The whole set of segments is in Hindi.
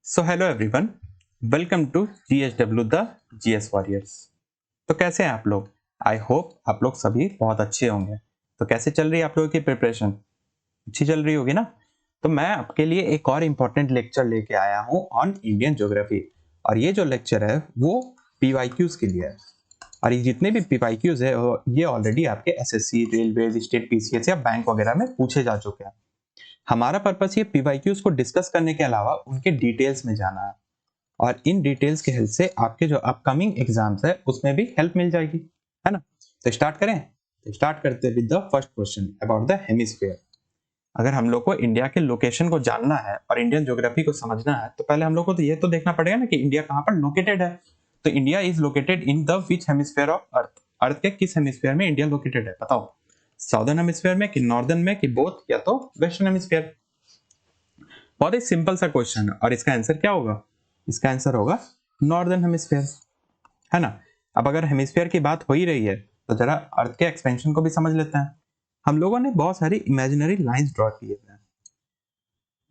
So hello everyone, welcome to GSW the GS warriors. तो कैसे हैं आप लोग? आई होप आप लोग सभी बहुत अच्छे होंगे। तो कैसे चल रही है आप लोगों की प्रिपरेशन? अच्छी चल रही होगी ना? तो मैं आपके लिए एक और इम्पोर्टेंट लेक्चर लेके आया हूँ ऑन इंडियन ज्योग्राफी। और ये जो लेक्चर है वो PYQs के लिए है। और ये जितने भी PYQs है ये ऑलरेडी आपके SSC, रेलवे, स्टेट PCS या बैंक वगैरह में पूछे जा चुके हैं। हमारा पर्पस ये PYQs को डिस्कस करने के अलावा उनके डिटेल्स में जाना है, और इन डिटेल्स के हेल्प से आपके जो अपकमिंग एग्जाम्स है उसमें भी हेल्प मिल जाएगी, है ना? तो स्टार्ट करें। तो स्टार्ट करते हैं with the first question about the hemisphere. अगर हम लोग को इंडिया के लोकेशन को जानना है और इंडियन ज्योग्राफी को समझना है तो पहले हम लोग को तो ये तो देखना पड़ेगा ना कि इंडिया कहाँ पर लोकेटेड है। तो India is located in the which hemisphere of earth. Earth के किस हेमिस्फीयर में इंडिया लोकेटेड है बताओ? साउदर्न हेमिस्फीयर में कि नॉर्दर्न में कि बोथ या तो वेस्टर्न हेमिस्फीयर? बहुत ही सिंपल सा क्वेश्चन है और इसका आंसर क्या होगा? इसका आंसर होगा नॉर्दर्न हेमिस्फीयर, है ना? अब अगर हेमिस्फीयर की बात हो ही रही है तो जरा अर्थ के एक्सपेंशन को भी समझ लेते हैं। हम लोगों ने बहुत सारी इमेजिनरी लाइंस ड्रॉ किए हैं।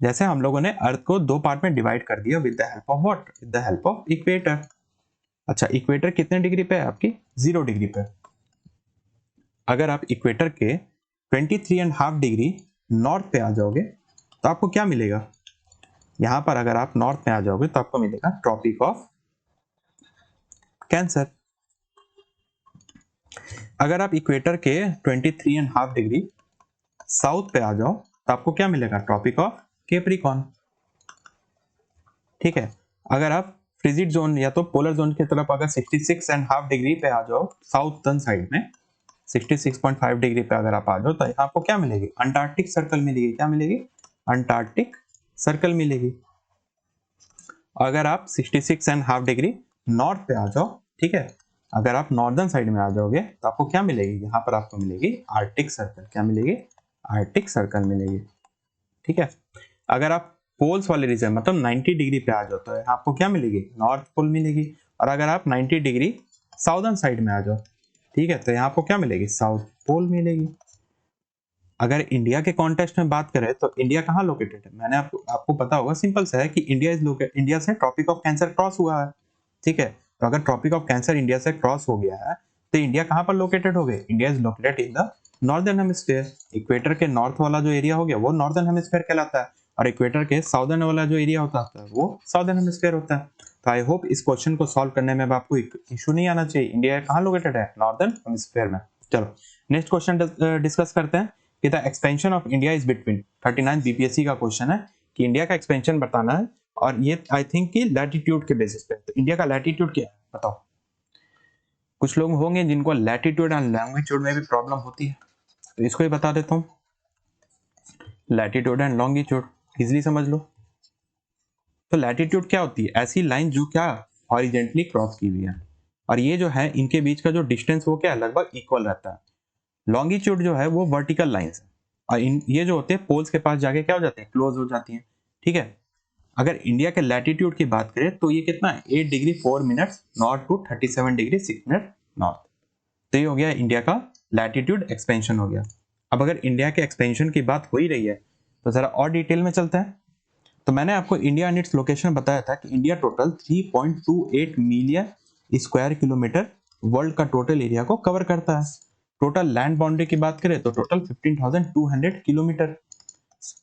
जैसे हम लोगों ने अर्थ को दो पार्ट में डिवाइड कर दिया with the help of what? With the help of equator. अच्छा, इक्वेटर कितने डिग्री पे है आपकी? 0 डिग्री पे। अगर आप इक्वेटर के 23.5 डिग्री नॉर्थ पे आ जाओगे तो आपको क्या मिलेगा? यहां पर अगर आप नॉर्थ में आ जाओगे तो आपको मिलेगा ट्रॉपिक ऑफ कैंसर। अगर आप इक्वेटर के 23.5 डिग्री साउथ पे आ जाओ तो आपको क्या मिलेगा? Tropic of Capricorn. ठीक है। अगर आप फ्रिजिड जोन या तो पोलर जोन की तरफ अगर 66.5 डिग्री पे आ जाओ साउथर्न साइड में, 66.5 डिग्री पे अगर आप आ जाओ तो यहाँ आपको क्या मिलेगी? अंटार्कटिक सर्कल मिलेगी। क्या मिलेगी? अंटार्कटिक सर्कल मिलेगी। अगर आप 66.5 डिग्री नॉर्थ पे आ जाओ, ठीक है, अगर आप नॉर्दर्न साइड में आ जाओगे तो आपको क्या मिलेगी? यहाँ पर आपको मिलेगी आर्टिक सर्कल। क्या मिलेगी? आर्टिक सर्कल मिलेगी। ठीक है। अगर आप पोल्स वाले रीजन मतलब 90 डिग्री पे आ जाओ तो आपको क्या मिलेगी? नॉर्थ पोल मिलेगी। और अगर आप 90 डिग्री साउदर्न साइड में आ जाओ, ठीक है, तो यहाँ आपको क्या मिलेगी? साउथ पोल मिलेगी। अगर इंडिया के कॉन्टेक्स्ट में बात करें तो इंडिया कहाँ लोकेटेड है? मैंने आपको पता होगा, सिंपल सा है कि इंडिया से ट्रॉपिक ऑफ कैंसर क्रॉस हुआ है। ठीक है। तो अगर ट्रॉपिक ऑफ कैंसर इंडिया से क्रॉस हो गया है तो इंडिया कहाँ पर लोकेटेड हो गए? India is located in the northern hemisphere. Equator के नॉर्थ वाला जो एरिया हो गया वो नॉर्दर्न हेमिस्फीयर कहलाता है, और इक्वेटर के साउदर्न वाला जो एरिया होता है वो साउदर्न हेमिस्फीयर होता है। तो आई होप इस क्वेश्चन को सॉल्व करने में आपको इशू नहीं आना चाहिए। इंडिया कहाँ लोकेटेड है? नॉर्दर्न हेमिस्फीयर में। चलो नेक्स्ट क्वेश्चन डिस्कस करते हैं कि the expansion of India is between 39 BPSC का क्वेश्चन है कि इंडिया का एक्सपेंशन बताना है, और ये आई थिंक कि लैटिट्यूड के बेसिस पे। तो इंडिया का लैटिट्यूड क्या है बताओ? कुछ लोग होंगे जिनको लैटिट्यूड एंड लॉन्गिट्यूड में भी प्रॉब्लम होती है, तो इसको ही बता देता हूँ। लैटिट्यूड एंड लॉन्गिट्यूड इजिली समझ लो। तो लैटिट्यूड क्या होती है? ऐसी लाइन जो क्या हॉरिजेंटली क्रॉस की हुई है, और ये जो है इनके बीच का जो डिस्टेंस वो क्या है? लगभग इक्वल रहता है। लॉन्गिट्यूड जो है वो वर्टिकल लाइंस है, और ये जो होते हैं पोल्स के पास जाके क्या हो जाते हैं? क्लोज हो जाती हैं। ठीक है। अगर इंडिया के लैटिट्यूड की बात करें तो ये कितना है? 8 degree 4 minutes north to 37 degree 6 minute north. तो ये हो गया इंडिया का लैटिट्यूड एक्सपेंशन हो गया। अब अगर इंडिया के एक्सपेंशन की बात हो ही रही है तो जरा और डिटेल में चलते हैं। तो मैंने आपको इंडिया एंड इट्स लोकेशन बताया था कि India total 3.28 million square kilometre world का टोटल एरिया को कवर करता है। टोटल लैंड बाउंड्री की बात करें तो टोटल 15,200 किलोमीटर।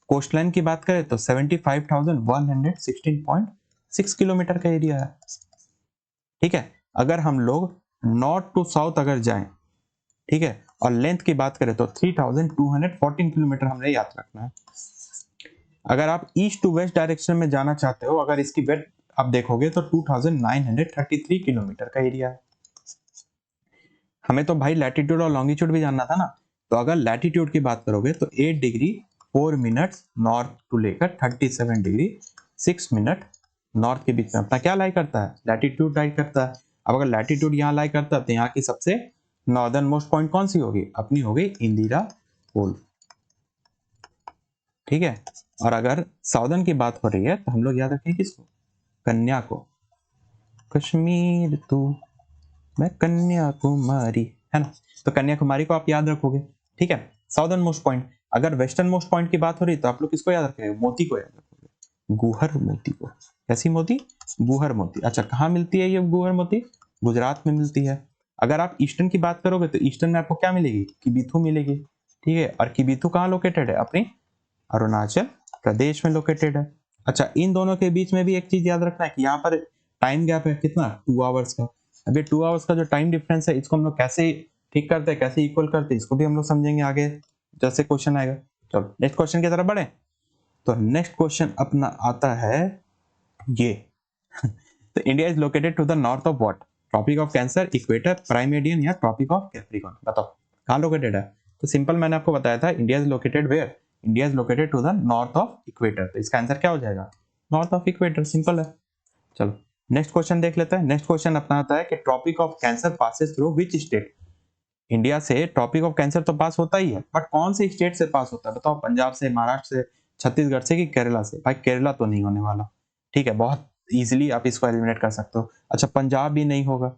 कोस्ट लाइन की बात करें तो 75,116.6 किलोमीटर का एरिया है। ठीक है। अगर हम लोग नॉर्थ टू साउथ अगर जाएं, ठीक है, और लेंथ की बात करें तो 3,214 किलोमीटर हमने याद रखना है। अगर आप ईस्ट टू वेस्ट डायरेक्शन में जाना चाहते हो, अगर इसकी वेट आप देखोगे तो 2,933 किलोमीटर का एरिया है। हमें तो भाई लैटिट्यूड और लॉन्गिट्यूड भी जानना था ना। तो अगर लैटिट्यूड की बात करोगे तो 8 डिग्री 4 मिनट्स नॉर्थ टू लेकर 37 डिग्री 6 मिनट नॉर्थ के बीच में अपना क्या लाई करता है? लैटिट्यूड लाई करता है। अब अगर लैटिट्यूड यहाँ लाई करता है तो यहाँ की सबसे नॉर्दर्न मोस्ट पॉइंट कौन सी होगी? अपनी होगी इंदिरा पोल। ठीक है। और अगर साउदर्न की बात हो रही है तो हम लोग याद रखें किसको? कन्या को। कश्मीर तू मैं कन्याकुमारी, है ना? तो कन्याकुमारी को आप याद रखोगे। ठीक है। Southern most point. अगर वेस्टर्न मोस्ट पॉइंट की बात हो रही तो आप लोग किसको याद रखेंगे? मोती को याद रखोगे। गुहर मोती को, कैसी मोती? गुहर मोती। अच्छा, कहाँ मिलती है ये गुहर मोती? गुजरात में मिलती है। अगर आप ईस्टर्न की बात करोगे तो ईस्टर्न में आपको क्या मिलेगी? किबिथु मिलेगी, ठीक है। और किबिथु कहाँ लोकेटेड है? अपनी अरुणाचल प्रदेश में लोकेटेड है। अच्छा, इन दोनों के बीच में भी एक चीज याद रखना है कि यहाँ पर टाइम गैप है कितना? 2 आवर्स का। अब ये 2 आवर्स का जो टाइम डिफरेंस है, इसको हम लोग कैसे ठीक करते हैं, कैसे इक्वल करते हैं, इसको भी हम लोग समझेंगे आगे जैसे क्वेश्चन आएगा। चलो नेक्स्ट क्वेश्चन की तरफ बढ़े। तो नेक्स्ट क्वेश्चन अपना आता है ये तो India is located to the north of what? Tropic of Cancer, equator, prime meridian या ट्रॉपिक ऑफ कैप्रिकॉर्न? बताओ कहाँ लोकेटेड है? तो सिंपल, मैंने आपको बताया था India is located where? India is located to the north of equator. तो इसका आंसर क्या हो जाएगा? नॉर्थ ऑफ इक्वेटर, सिंपल है। चलो नेक्स्ट क्वेश्चन देख लेते हैं। नेक्स्ट क्वेश्चन अपना आता है कि Tropic of Cancer passes through which state? India से ट्रॉपिक ऑफ कैंसर तो पास होता ही है, बट कौन से स्टेट से पास होता है? बताओ, पंजाब से, महाराष्ट्र से, छत्तीसगढ़ से कि केरला से? भाई केरला तो नहीं होने वाला, ठीक है, बहुत इजीली आप इसको एलिमिनेट कर सकते हो। अच्छा, पंजाब भी नहीं होगा।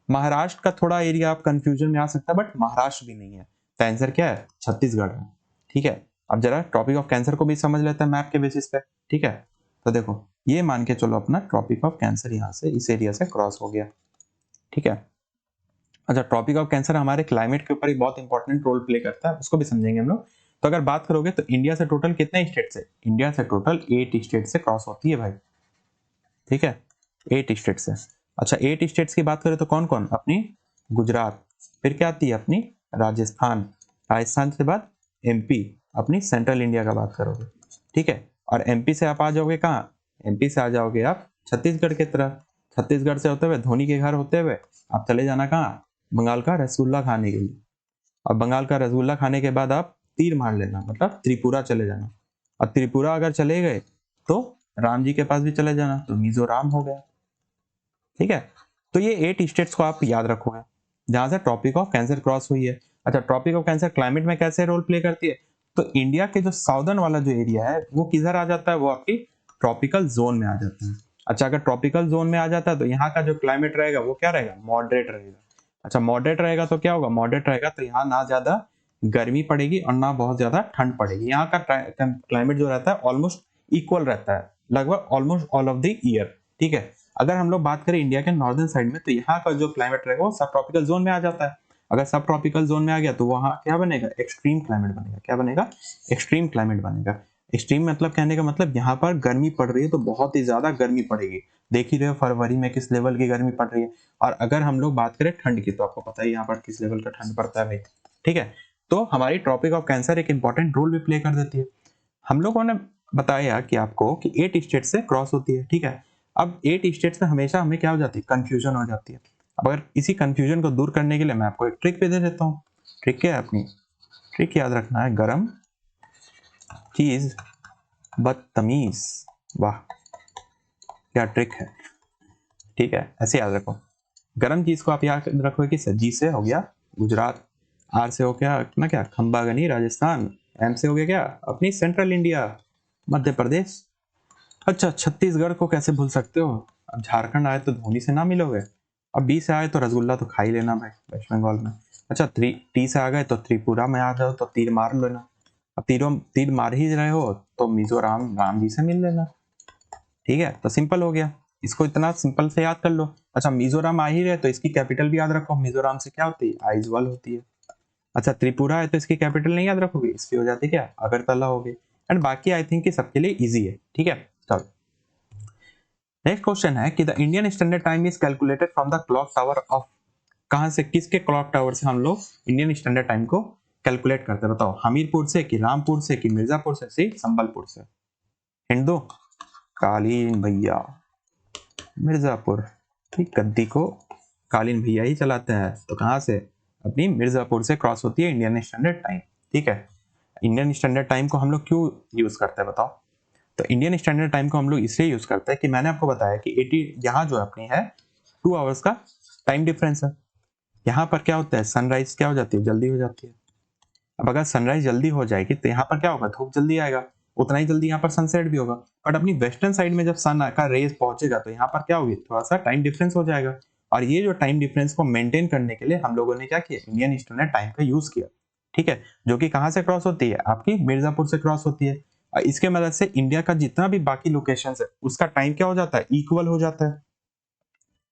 महाराष्ट्र का थोड़ा एरिया आप कंफ्यूजन में आ सकता है, बट महाराष्ट्र भी नहीं है। तो आंसर क्या है? छत्तीसगढ़ है, ठीक है। अब जरा ट्रॉपिक ऑफ कैंसर को भी समझ लेते हैं मैप के बेसिस पे, ठीक है। तो देखो, ये मान के चलो अपना ट्रॉपिक ऑफ कैंसर यहाँ से इस एरिया से क्रॉस हो गया, ठीक है। अच्छा, ट्रॉपिक ऑफ कैंसर हमारे क्लाइमेट के ऊपर एक बहुत इंपॉर्टेंट रोल प्ले करता है, उसको भी समझेंगे हम लोग। तो अगर बात करोगे तो इंडिया से टोटल कितने स्टेट से? इंडिया से टोटल 8 स्टेट से क्रॉस होती है भाई, ठीक है, 8 स्टेट से। अच्छा, 8 स्टेट्स की बात करें तो कौन कौन? अपनी गुजरात, फिर क्या आती है अपनी राजस्थान, राजस्थान से बाद एमपी, अपनी सेंट्रल इंडिया का बात करोगे, ठीक है। और एमपी से आप आ जाओगे कहाँ? एमपी से आ जाओगे आप छत्तीसगढ़ की तरफ। छत्तीसगढ़ से होते हुए धोनी के घर होते हुए आप चले जाना कहाँ? बंगाल का रसगुल्ला खाने के लिए। अब बंगाल का रसगुल्ला खाने के बाद आप तीर मार लेना, मतलब त्रिपुरा चले जाना। और त्रिपुरा अगर चले गए तो राम जी के पास भी चले जाना, तो मिजोरम हो गया, ठीक है। तो ये 8 स्टेट्स को आप याद रखोगे जहां से ट्रॉपिक ऑफ कैंसर क्रॉस हुई है। अच्छा, ट्रॉपिक ऑफ कैंसर क्लाइमेट में कैसे रोल प्ले करती है? तो इंडिया के जो साउदर्न वाला जो एरिया है वो किधर आ जाता है? वो आपकी ट्रॉपिकल जोन में आ जाता है। अच्छा, अगर ट्रॉपिकल जोन में आ जाता है तो यहाँ का जो क्लाइमेट रहेगा वो क्या रहेगा? मॉडरेट रहेगा। अच्छा, मॉडरेट रहेगा तो क्या होगा? मॉडरेट रहेगा तो यहाँ ना ज्यादा गर्मी पड़ेगी और ना बहुत ज्यादा ठंड पड़ेगी। यहाँ का क्लाइमेट जो रहता है ऑलमोस्ट इक्वल रहता है, लगभग almost all of the year, ठीक है। अगर हम लोग बात करें इंडिया के नॉर्दर्न साइड में, तो यहाँ का जो क्लाइमेट रहेगा वो सब ट्रॉपिकल जोन में आ जाता है। अगर सब ट्रॉपिकल जोन में आ गया तो वहाँ क्या बनेगा? एक्सट्रीम क्लाइमेट बनेगा। क्या बनेगा? एक्सट्रीम क्लाइमेट बनेगा। एक्सट्रीम मतलब कहने का मतलब यहाँ पर गर्मी पड़ रही है तो बहुत ही ज्यादा गर्मी पड़ेगी। देख ही रहे हो फरवरी में किस लेवल की गर्मी पड़ रही है। और अगर हम लोग बात करें ठंड की, तो आपको पता है यहाँ पर किस लेवल का ठंड पड़ता है भाई, ठीक है। तो हमारी ट्रॉपिक ऑफ कैंसर एक इंपॉर्टेंट रोल भी प्ले कर देती है। हम लोगों ने बताया कि आपको कि 8 स्टेट से क्रॉस होती है, ठीक है। अब 8 स्टेट्स में हमेशा हमें क्या हो जाती है? कंफ्यूजन हो जाती है। अब अगर इसी कंफ्यूजन को दूर करने के लिए मैं आपको एक ट्रिक भी दे देता हूँ। ट्रिक क्या है अपनी? ट्रिक याद रखना है, गरम चीज बदतमीज। वाह, क्या ट्रिक है, ठीक है, ऐसे याद रखो। गरम चीज को आप याद रखो कि जी से हो गया गुजरात, आर से हो गया अपना क्या? खंबागनी राजस्थान, एम से हो गया क्या? अपनी सेंट्रल इंडिया मध्य प्रदेश। अच्छा, छत्तीसगढ़ को कैसे भूल सकते हो? अब झारखंड आए तो धोनी से ना मिलोगे। अब बी से आए तो रसगुल्ला तो खा ही लेना भाई, वेस्ट बंगाल में। अच्छा, टी से आ गए तो त्रिपुरा में आ जाओ तो तीर मार लेना। अब तीर मार ही रहे हो तो मिजोरम राम जी से मिल लेना, ठीक है। तो सिंपल हो गया, इसको इतना सिंपल से याद कर लो। अच्छा, मिजोरम आ ही रहे तो इसकी कैपिटल भी याद रखो। मिजोरम से क्या होती है? आइजवाल होती है। अच्छा, त्रिपुरा है तो इसकी कैपिटल नहीं याद रखोगे, इसकी हो जाती है क्या? अगरतला हो गई। एंड बाकी आई थिंक सबके लिए इजी है, ठीक है। चलो नेक्स्ट क्वेश्चन है कि the Indian Standard time is calculated from the clock tower of, कहां से, किसके क्लॉक टावर से हम लोग इंडियन स्टैंडर्ड टाइम को कैलकुलेट करते हैं? बताओ, हमीरपुर से कि रामपुर से कि मिर्जापुर से संबलपुर से? हिंट दो? कालीन भैया मिर्जापुर, ठीक, गद्दी को कालीन भैया ही चलाते हैं। तो कहां से? अपनी मिर्जापुर से क्रॉस होती है इंडियन स्टैंडर्ड टाइम, ठीक है। इंडियन स्टैंडर्ड टाइम को हम लोग क्यों यूज करते हैं बताओ? तो इंडियन स्टैंडर्ड टाइम को हम लोग इसलिए यूज करते हैं कि मैंने आपको बताया कि 80 यहाँ जो अपनी है 2 आवर्स का टाइम डिफरेंस है। यहाँ पर क्या होता है? सनराइज क्या हो जाती है? जल्दी हो जाती है। अब अगर सनराइज जल्दी हो जाएगी तो यहाँ पर क्या होगा? धूप जल्दी आएगा, उतना ही जल्दी यहाँ पर सनसेट भी होगा। बट अपनी वेस्टर्न साइड में जब सन का रेज पहुंचेगा तो यहाँ पर क्या होगी? थोड़ा सा टाइम डिफरेंस हो जाएगा। और ये जो टाइम डिफरेंस को मेंटेन करने के लिए हम लोगों ने क्या किया? इंडियन स्टैंडर्ड टाइम का यूज किया, ठीक है। जो कि कहाँ से क्रॉस होती है? आपकी मिर्जापुर से क्रॉस होती है। और इसके मदद से इंडिया का जितना भी बाकी लोकेशन है उसका टाइम क्या हो जाता है, इक्वल हो जाता है।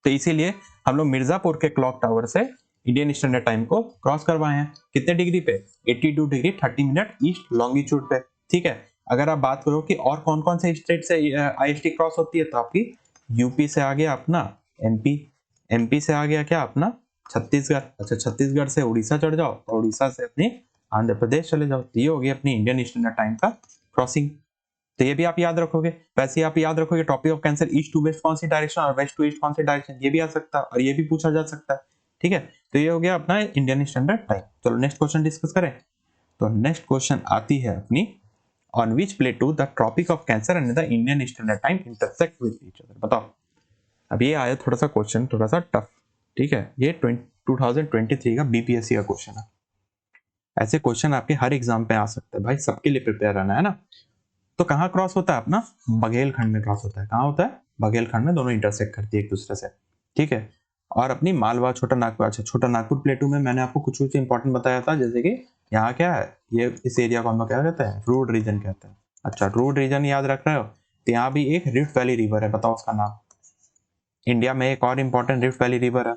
तो इसीलिए हम लोग मिर्जापुर के क्लॉक टावर से इंडियन स्टैंडर्ड टाइम को क्रॉस करवाए हैं। कितने डिग्री पे, 82 डिग्री 30 मिनट ईस्ट लॉन्गिट्यूड पे। ठीक है, अगर आप बात करो कि और कौन कौन से स्टेट से आईएसटी क्रॉस होती है, तो आपकी यूपी से आ गया अपना एमपी, एमपी से आ गया क्या अपना छत्तीसगढ़, अच्छा छत्तीसगढ़ से उड़ीसा चढ़ जाओ और उड़ीसा से अपनी आंध्र प्रदेश चले जाओ। तो ये हो गया अपनी इंडियन स्टैंडर्ड टाइम का क्रॉसिंग। तो ये भी आप याद रखोगे। वैसे आप याद रखोगे Tropic of Cancer east to west कौन सी डायरेक्शन और वेस्ट टू ईस्ट कौन सी डायरेक्शन, ये भी आ सकता है और ये भी पूछा जा सकता है। ठीक है, तो ये हो गया अपना इंडियन स्टैंडर्ड टाइम। चलो नेक्स्ट क्वेश्चन डिस्कस करें। तो नेक्स्ट क्वेश्चन आती है अपनी, on which plateau the Tropic of Cancer and the Indian Standard Time intersect with each other. बताओ, अब ये आया थोड़ा सा क्वेश्चन थोड़ा सा टफ। ठीक है, ये 2023 का बीपीएससी का क्वेश्चन है। ऐसे क्वेश्चन आपके हर एग्जाम पे आ सकते हैं भाई, सबके लिए प्रिपेयर रहना है ना। तो कहाँ क्रॉस होता है अपना, बघेलखंड में क्रॉस होता है। कहाँ होता है, बघेलखंड में, दोनों इंटरसेक्ट करती है एक दूसरे से। ठीक है, और अपनी मालवा छोटा नागपुर, अच्छा छोटा नागपुर प्लेटू में मैंने आपको कुछ कुछ इंपॉर्टेंट बताया था, जैसे कि यहाँ क्या है, ये इस एरिया को हम लोग क्या कहते हैं, रूड रीजन कहते हैं। अच्छा रूड रीजन याद रख रहे हो, तो यहाँ भी एक रिफ्ट वैली रिवर है, बताओ उसका नाम। इंडिया में एक और इंपॉर्टेंट रिफ्ट वैली रिवर है,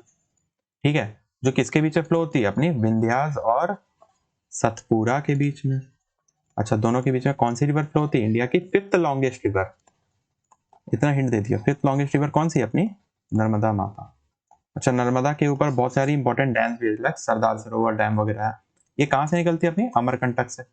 ठीक है, जो किसके बीच में फ्लो होती है, अपनी विंध्यास और सतपुरा के बीच में। अच्छा दोनों के बीच में कौन सी रिवर फ्लो होती है, इंडिया की फिफ्थ लॉन्गेस्ट रिवर। इतना हिंट दे दिया, फिफ्थ लॉन्गेस्ट रिवर कौन सी है, अपनी नर्मदा माता। अच्छा नर्मदा के ऊपर बहुत सारी इंपॉर्टेंट डैम्स भी है, सरदार सरोवर डैम वगैरह है। ये कहाँ से निकलती है, अपनी अमरकंटक से,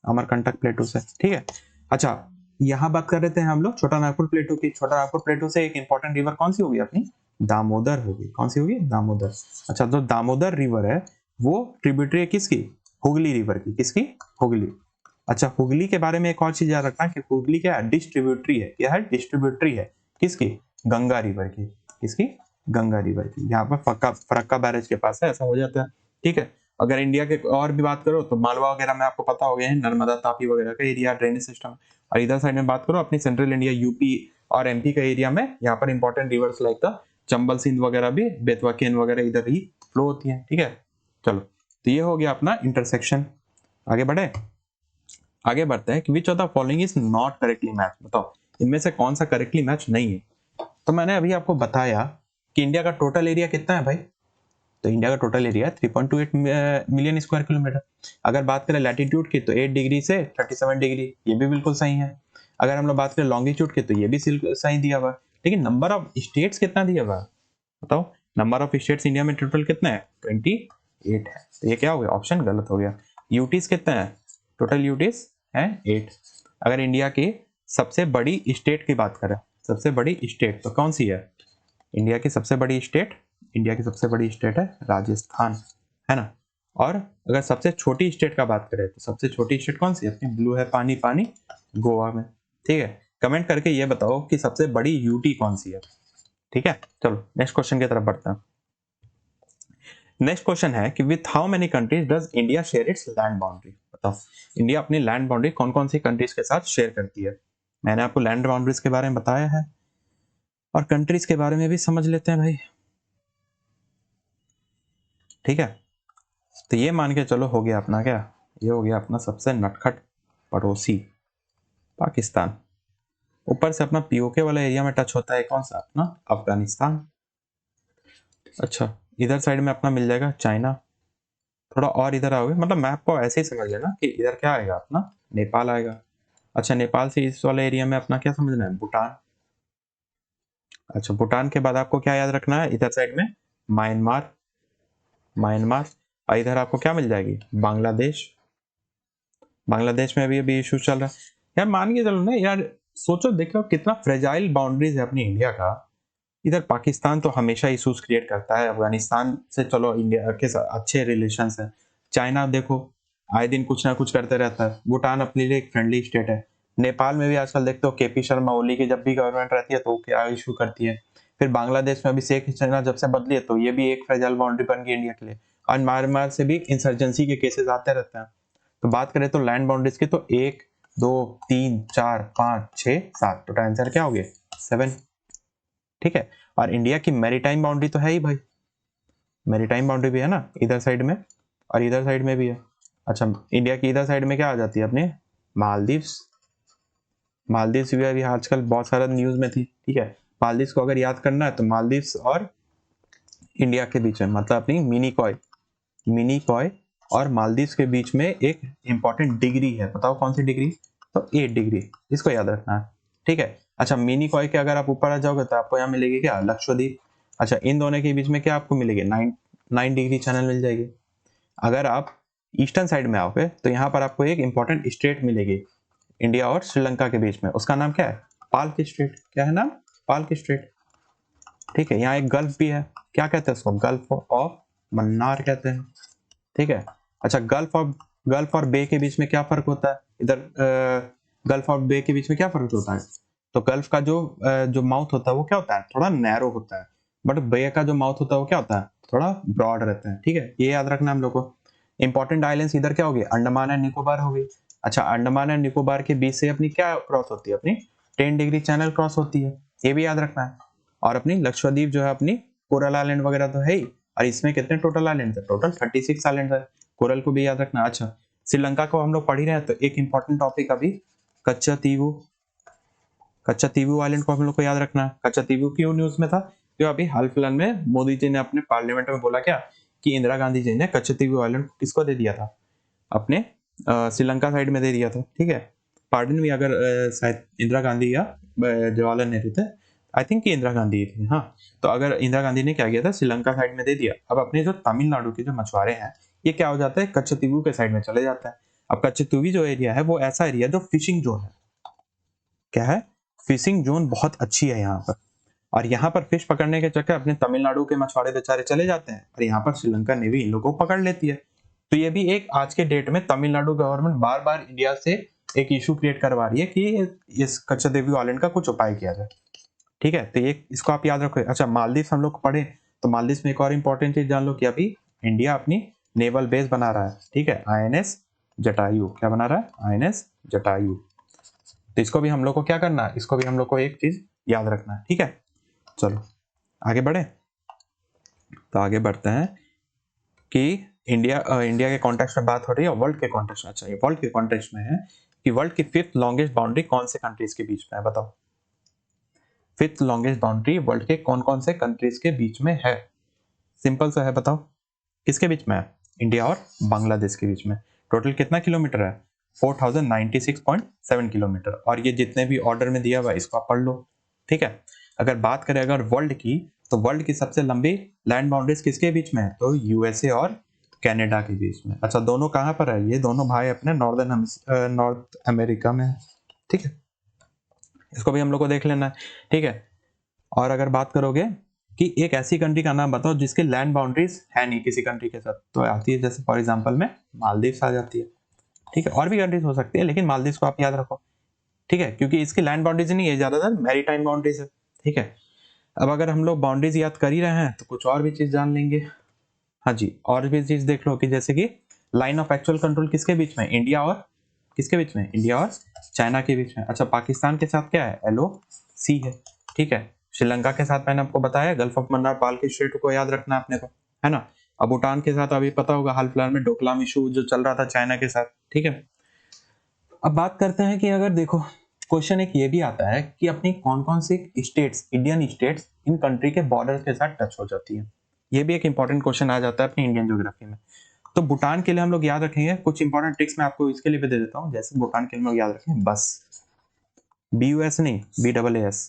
अमरकंटक प्लेटू से। ठीक है, अच्छा यहाँ बात कर रहे थे हम लोग छोटा नागपुर प्लेटू की। छोटा नागपुर प्लेटू से एक इंपॉर्टेंट रिवर कौन सी होगी, अपनी दामोदर होगी। कौन सी होगी, दामोदर। अच्छा जो दामोदर रिवर है वो ट्रिब्यूटरी है किसकी, हुगली रिवर की। किसकी, हुगली। अच्छा हुगली के बारे में एक और चीज याद रखना कि हुगली क्या है, डिस्ट्रीब्यूटरी है। क्या है, डिस्ट्रीब्यूटरी है किसकी, गंगा रिवर की। किसकी, गंगा रिवर की। यहाँ पर फरक्का बैरेज के पास है, ऐसा हो जाता है। ठीक है, अगर इंडिया के और भी बात करो तो मालवा वगैरह में आपको पता हो गया है, नर्मदा तापी वगैरह का एरिया, ड्रेनेज सिस्टम। और इधर साइड में बात करो अपनी सेंट्रल इंडिया यूपी और एमपी का एरिया में, यहाँ पर important rivers like the Chambal Sindh वगैरह भी, बेतवा केन वगैरह इधर ही फ्लो होती है। ठीक है, चलो तो ये हो गया अपना इंटरसेक्शन। आगे बढ़े, आगे बढ़ते हैं कि which of the following is not correctly match. बताओ इनमें से कौन सा करेक्टली मैच नहीं है। तो मैंने अभी आपको बताया कि इंडिया का टोटल एरिया कितना है भाई, तो इंडिया का total area 3.28 million square kilometre. अगर बात करें लैटिट्यूड की तो 8 डिग्री से 37 डिग्री, ये भी बिल्कुल सही है। अगर हम लोग बात करें लॉन्गिट्यूड की तो ये भी सही दिया हुआ है। लेकिन नंबर ऑफ स्टेट्स कितना दिया हुआ है, बताओ नंबर ऑफ स्टेट्स इंडिया में टोटल कितना है, 28 है। तो ये क्या हो गया, ऑप्शन गलत हो गया। यूटीज कितना है, टोटल यूटीज है 8। अगर इंडिया की सबसे बड़ी स्टेट की बात करें, सबसे बड़ी स्टेट तो कौन सी है, इंडिया की सबसे बड़ी स्टेट, इंडिया की सबसे बड़ी स्टेट है राजस्थान, है ना। और अगर सबसे छोटी स्टेट का बात करें तो सबसे छोटी स्टेट कौन सी है, अपनी ब्लू है पानी पानी, गोवा में। ठीक है, कमेंट करके ये बताओ कि सबसे बड़ी यूटी कौन सी है। ठीक है, चलो नेक्स्ट क्वेश्चन की तरफ बढ़ते हैं। नेक्स्ट क्वेश्चन है कि with how many countries does India share its land boundary. बताओ इंडिया अपनी लैंड बाउंड्री कौन कौन सी कंट्रीज के साथ शेयर करती है। मैंने आपको लैंड बाउंड्रीज के बारे में बताया है और कंट्रीज के बारे में भी समझ लेते हैं भाई। ठीक है, तो ये मान के चलो हो गया अपना क्या, ये हो गया अपना सबसे नटखट पड़ोसी पाकिस्तान। ऊपर से अपना पीओके वाला एरिया में टच होता है कौन सा, अपना अफगानिस्तान। अच्छा इधर साइड में अपना मिल जाएगा चाइना। थोड़ा और इधर आओगे, मतलब मैप को ऐसे ही समझ लेना कि इधर क्या आएगा, अपना नेपाल आएगा। अच्छा नेपाल से इस वाले एरिया में अपना क्या समझना है, भूटान। अच्छा भूटान के बाद आपको क्या याद रखना है, इधर साइड में म्यांमार, म्यांमार। और इधर आपको क्या मिल जाएगी, बांग्लादेश। बांग्लादेश में अभी इशू चल रहा है यार, मान के चलो ना यार, सोचो देखो कितना फ्रेजाइल बाउंड्रीज है अपनी इंडिया का। इधर पाकिस्तान तो हमेशा इशूज क्रिएट करता है, अफगानिस्तान से चलो इंडिया के साथ अच्छे रिलेशंस है। चाइना देखो आए दिन कुछ ना कुछ करते रहता है। भूटान अपने लिए एक फ्रेंडली स्टेट है। नेपाल में भी आजकल देखते हो केपी शर्मा ओली की जब भी गवर्नमेंट रहती है तो क्या इशू करती है। फिर बांग्लादेश में अभी शेख हसीना जब से बदली है तो ये भी एक फ्रेजाइल बाउंड्री बन गई इंडिया के लिए। और म्यांमार से भी इंसर्जेंसी के केसेस आते रहते हैं। तो बात करें तो लैंड बाउंड्रीज की तो 1 2 3 4 5 6 7, तो आंसर क्या हो गया 7। ठीक है, और इंडिया की मैरीटाइम बाउंड्री तो है ही भाई, मैरीटाइम बाउंड्री भी है ना इधर साइड में और इधर साइड में भी है। अच्छा इंडिया की इधर साइड में क्या आ जाती है अपने, मालदीव्स, मालदीव्स भी अभी आजकल बहुत सारा न्यूज में थी, ठीक है। मालदीव्स को अगर याद करना है तो मालदीव्स और इंडिया के बीच में, मतलब अपनी मिनी कॉय और मालदीव्स के बीच में एक इंपॉर्टेंट डिग्री है, बताओ कौन सी डिग्री? तो 8 डिग्री, इसको याद रखना है, ठीक है। अच्छा, मिनी कॉय के अगर आप ऊपर आ जाओगे तो आपको यहाँ मिलेगी क्या? लक्षद्वीप। अच्छा, इन दोनों के बीच में क्या आपको मिलेगी? 9 डिग्री चैनल मिल जाएगी। अगर आप ईस्टर्न साइड में आओगे तो यहाँ पर आपको एक इंपॉर्टेंट स्टेट मिलेगी इंडिया और श्रीलंका के बीच में, उसका नाम क्या है? पाल्क स्ट्रेट। क्या है नाम? पाल्क स्ट्रेट, ठीक है। यहाँ एक गल्फ भी है, क्या कहते हैं उसको? गल्फ ऑफ मन्नार कहते हैं, ठीक है। अच्छा, गल्फ और बे के बीच में क्या फर्क होता है? इधर गल्फ और बे के बीच में क्या फर्क होता है? तो गल्फ का जो माउथ होता है वो क्या होता है? थोड़ा नैरो होता है, बट बे का जो माउथ होता है वो क्या होता है? थोड़ा ब्रॉड रहता है, ठीक है। ये याद रखना हम लोग को। इंपॉर्टेंट आइलैंड्स इधर क्या होगी? अंडमान एंड निकोबार होगी। अच्छा, अंडमान एंड निकोबार के बीच से अपनी क्या क्रॉस होती है? अपनी 10 डिग्री चैनल क्रॉस होती है, ये भी याद रखना है। और अपनी लक्षद्वीप जो है अपनी कोरल आइलैंड वगैरह तो है ही, और इसमें कितने टोटल आइलैंड है? टोटल 36 आइलैंड है। कोरल को भी याद रखना। अच्छा, श्रीलंका को हम लोग पढ़ ही रहे हैं तो एक इंपॉर्टेंट टॉपिक अभी कच्चा तीवू आइलैंड को हम लोग को याद रखना है। कच्चा तीवू क्यों न्यूज में था? क्यों अभी हाल फिलहाल में मोदी जी ने अपने पार्लियामेंट में बोला क्या कि इंदिरा गांधी जी ने कच्चा तीवू आइलैंड किसको दे दिया था? अपने श्रीलंका साइड में दे दिया था, ठीक है। पार्डन भी, अगर शायद इंदिरा गांधी या जवाहरलाल नेहरू थे, आई थिंक कि इंदिरा गांधी ही थी, हाँ। तो अगर इंदिरा गांधी ने क्या किया था, श्रीलंका साइड में दे दिया। अब अपने जो तमिलनाडु के जो मछुआरे हैं, ये क्या हो जाता है? कच्चतीवू के साइड में चले जाता है। अब कच्चतीवी जो एरिया है वो ऐसा एरिया जो फिशिंग जोन है। क्या है? फिशिंग जोन बहुत अच्छी है यहाँ पर, और यहाँ पर फिश पकड़ने के चक्कर अपने तमिलनाडु के मछुआरे बेचारे चले जाते हैं, और यहाँ पर श्रीलंका नेवी इन लोगों को पकड़ लेती है। तो ये भी एक आज के डेट में तमिलनाडु गवर्नमेंट बार बार इंडिया से एक इशू क्रिएट करवा रही है कि इस कच्चदेवी आइलैंड का कुछ उपाय किया जाए, ठीक है। तो ये इसको आप याद रखो। अच्छा, मालदीव हम लोग पढ़े तो मालदीव में एक और इंपॉर्टेंट चीज जान लो कि अभी इंडिया अपनी नेवल बेस बना रहा है, ठीक है। INS जटायु। क्या बना रहा है? INS जटायु। तो इसको भी हम लोग को क्या करना है? इसको भी हम लोग को एक चीज याद रखना है, ठीक है। चलो आगे बढ़े, तो आगे बढ़ते हैं कि इंडिया के कॉन्टेक्स्ट में बात हो रही है, वर्ल्ड के कॉन्टेक्स्ट में। अच्छा, ये वर्ल्ड के कॉन्टेक्स्ट में है कि वर्ल्ड की 5th लॉन्गेस्ट बाउंड्री कौन से कंट्रीज के बीच में है? बताओ, 5th लॉन्गेस्ट बाउंड्री वर्ल्ड के कौन कौन से कंट्रीज के बीच में है? सिंपल सा है, बताओ किसके बीच में है? इंडिया और बांग्लादेश के बीच में। टोटल कितना किलोमीटर है? 4096.7 किलोमीटर। और ये जितने भी ऑर्डर में दिया हुआ है इसको आप पढ़ लो, ठीक है। अगर बात करें अगर वर्ल्ड की, तो वर्ल्ड की सबसे लंबी लैंड बाउंड्रीज किसके बीच में है? तो USA और कनाडा के बीच में। अच्छा, दोनों कहाँ पर है? ये दोनों भाई अपने नॉर्थ अमेरिका में है, ठीक है। इसको भी हम लोग को देख लेना है, ठीक है। और अगर बात करोगे कि एक ऐसी कंट्री का नाम बताओ जिसके लैंड बाउंड्रीज है नहीं किसी कंट्री के साथ, तो आती है जैसे फॉर एग्जांपल में मालदीव्स आ जाती है, ठीक है। और भी कंट्रीज हो सकती है लेकिन मालदीव्स को आप याद रखो, ठीक है, क्योंकि इसकी लैंड बाउंड्रीज नहीं है, ज्यादातर मैरीटाइम बाउंड्रीज है, ठीक है। अब अगर हम लोग बाउंड्रीज याद कर ही रहे हैं तो कुछ और भी चीज जान लेंगे। हाँ जी, और भी चीज देख लो कि जैसे कि लाइन ऑफ एक्चुअल कंट्रोल किसके बीच में? इंडिया और किसके बीच में? इंडिया और चाइना के बीच में। अच्छा, पाकिस्तान के साथ क्या है? LOC है, ठीक है। श्रीलंका के साथ मैंने आपको बताया गल्फ ऑफ मन्नार, पाल्की स्ट्रेट को याद रखना अपने को, है ना। अब भूटान के साथ अभी पता होगा हाल फिलहाल में डोकलाम इशू जो चल रहा था चाइना के साथ, ठीक है। अब बात करते हैं कि अगर देखो क्वेश्चन एक ये भी आता है कि अपनी कौन कौन सी states, Indian states in country के बॉर्डर के साथ टच हो जाती है। ये भी एक इंपॉर्टेंट क्वेश्चन आ जाता है अपनी इंडियन ज्योग्राफी में। तो भूटान के लिए हम लोग याद रखेंगे कुछ इंपॉर्टेंट ट्रिक्स मैं आपको इसके लिए भी दे देता हूँ। जैसे भूटान के लिए हम लोग याद रखेंगे बस, BUS नहीं, BAAS।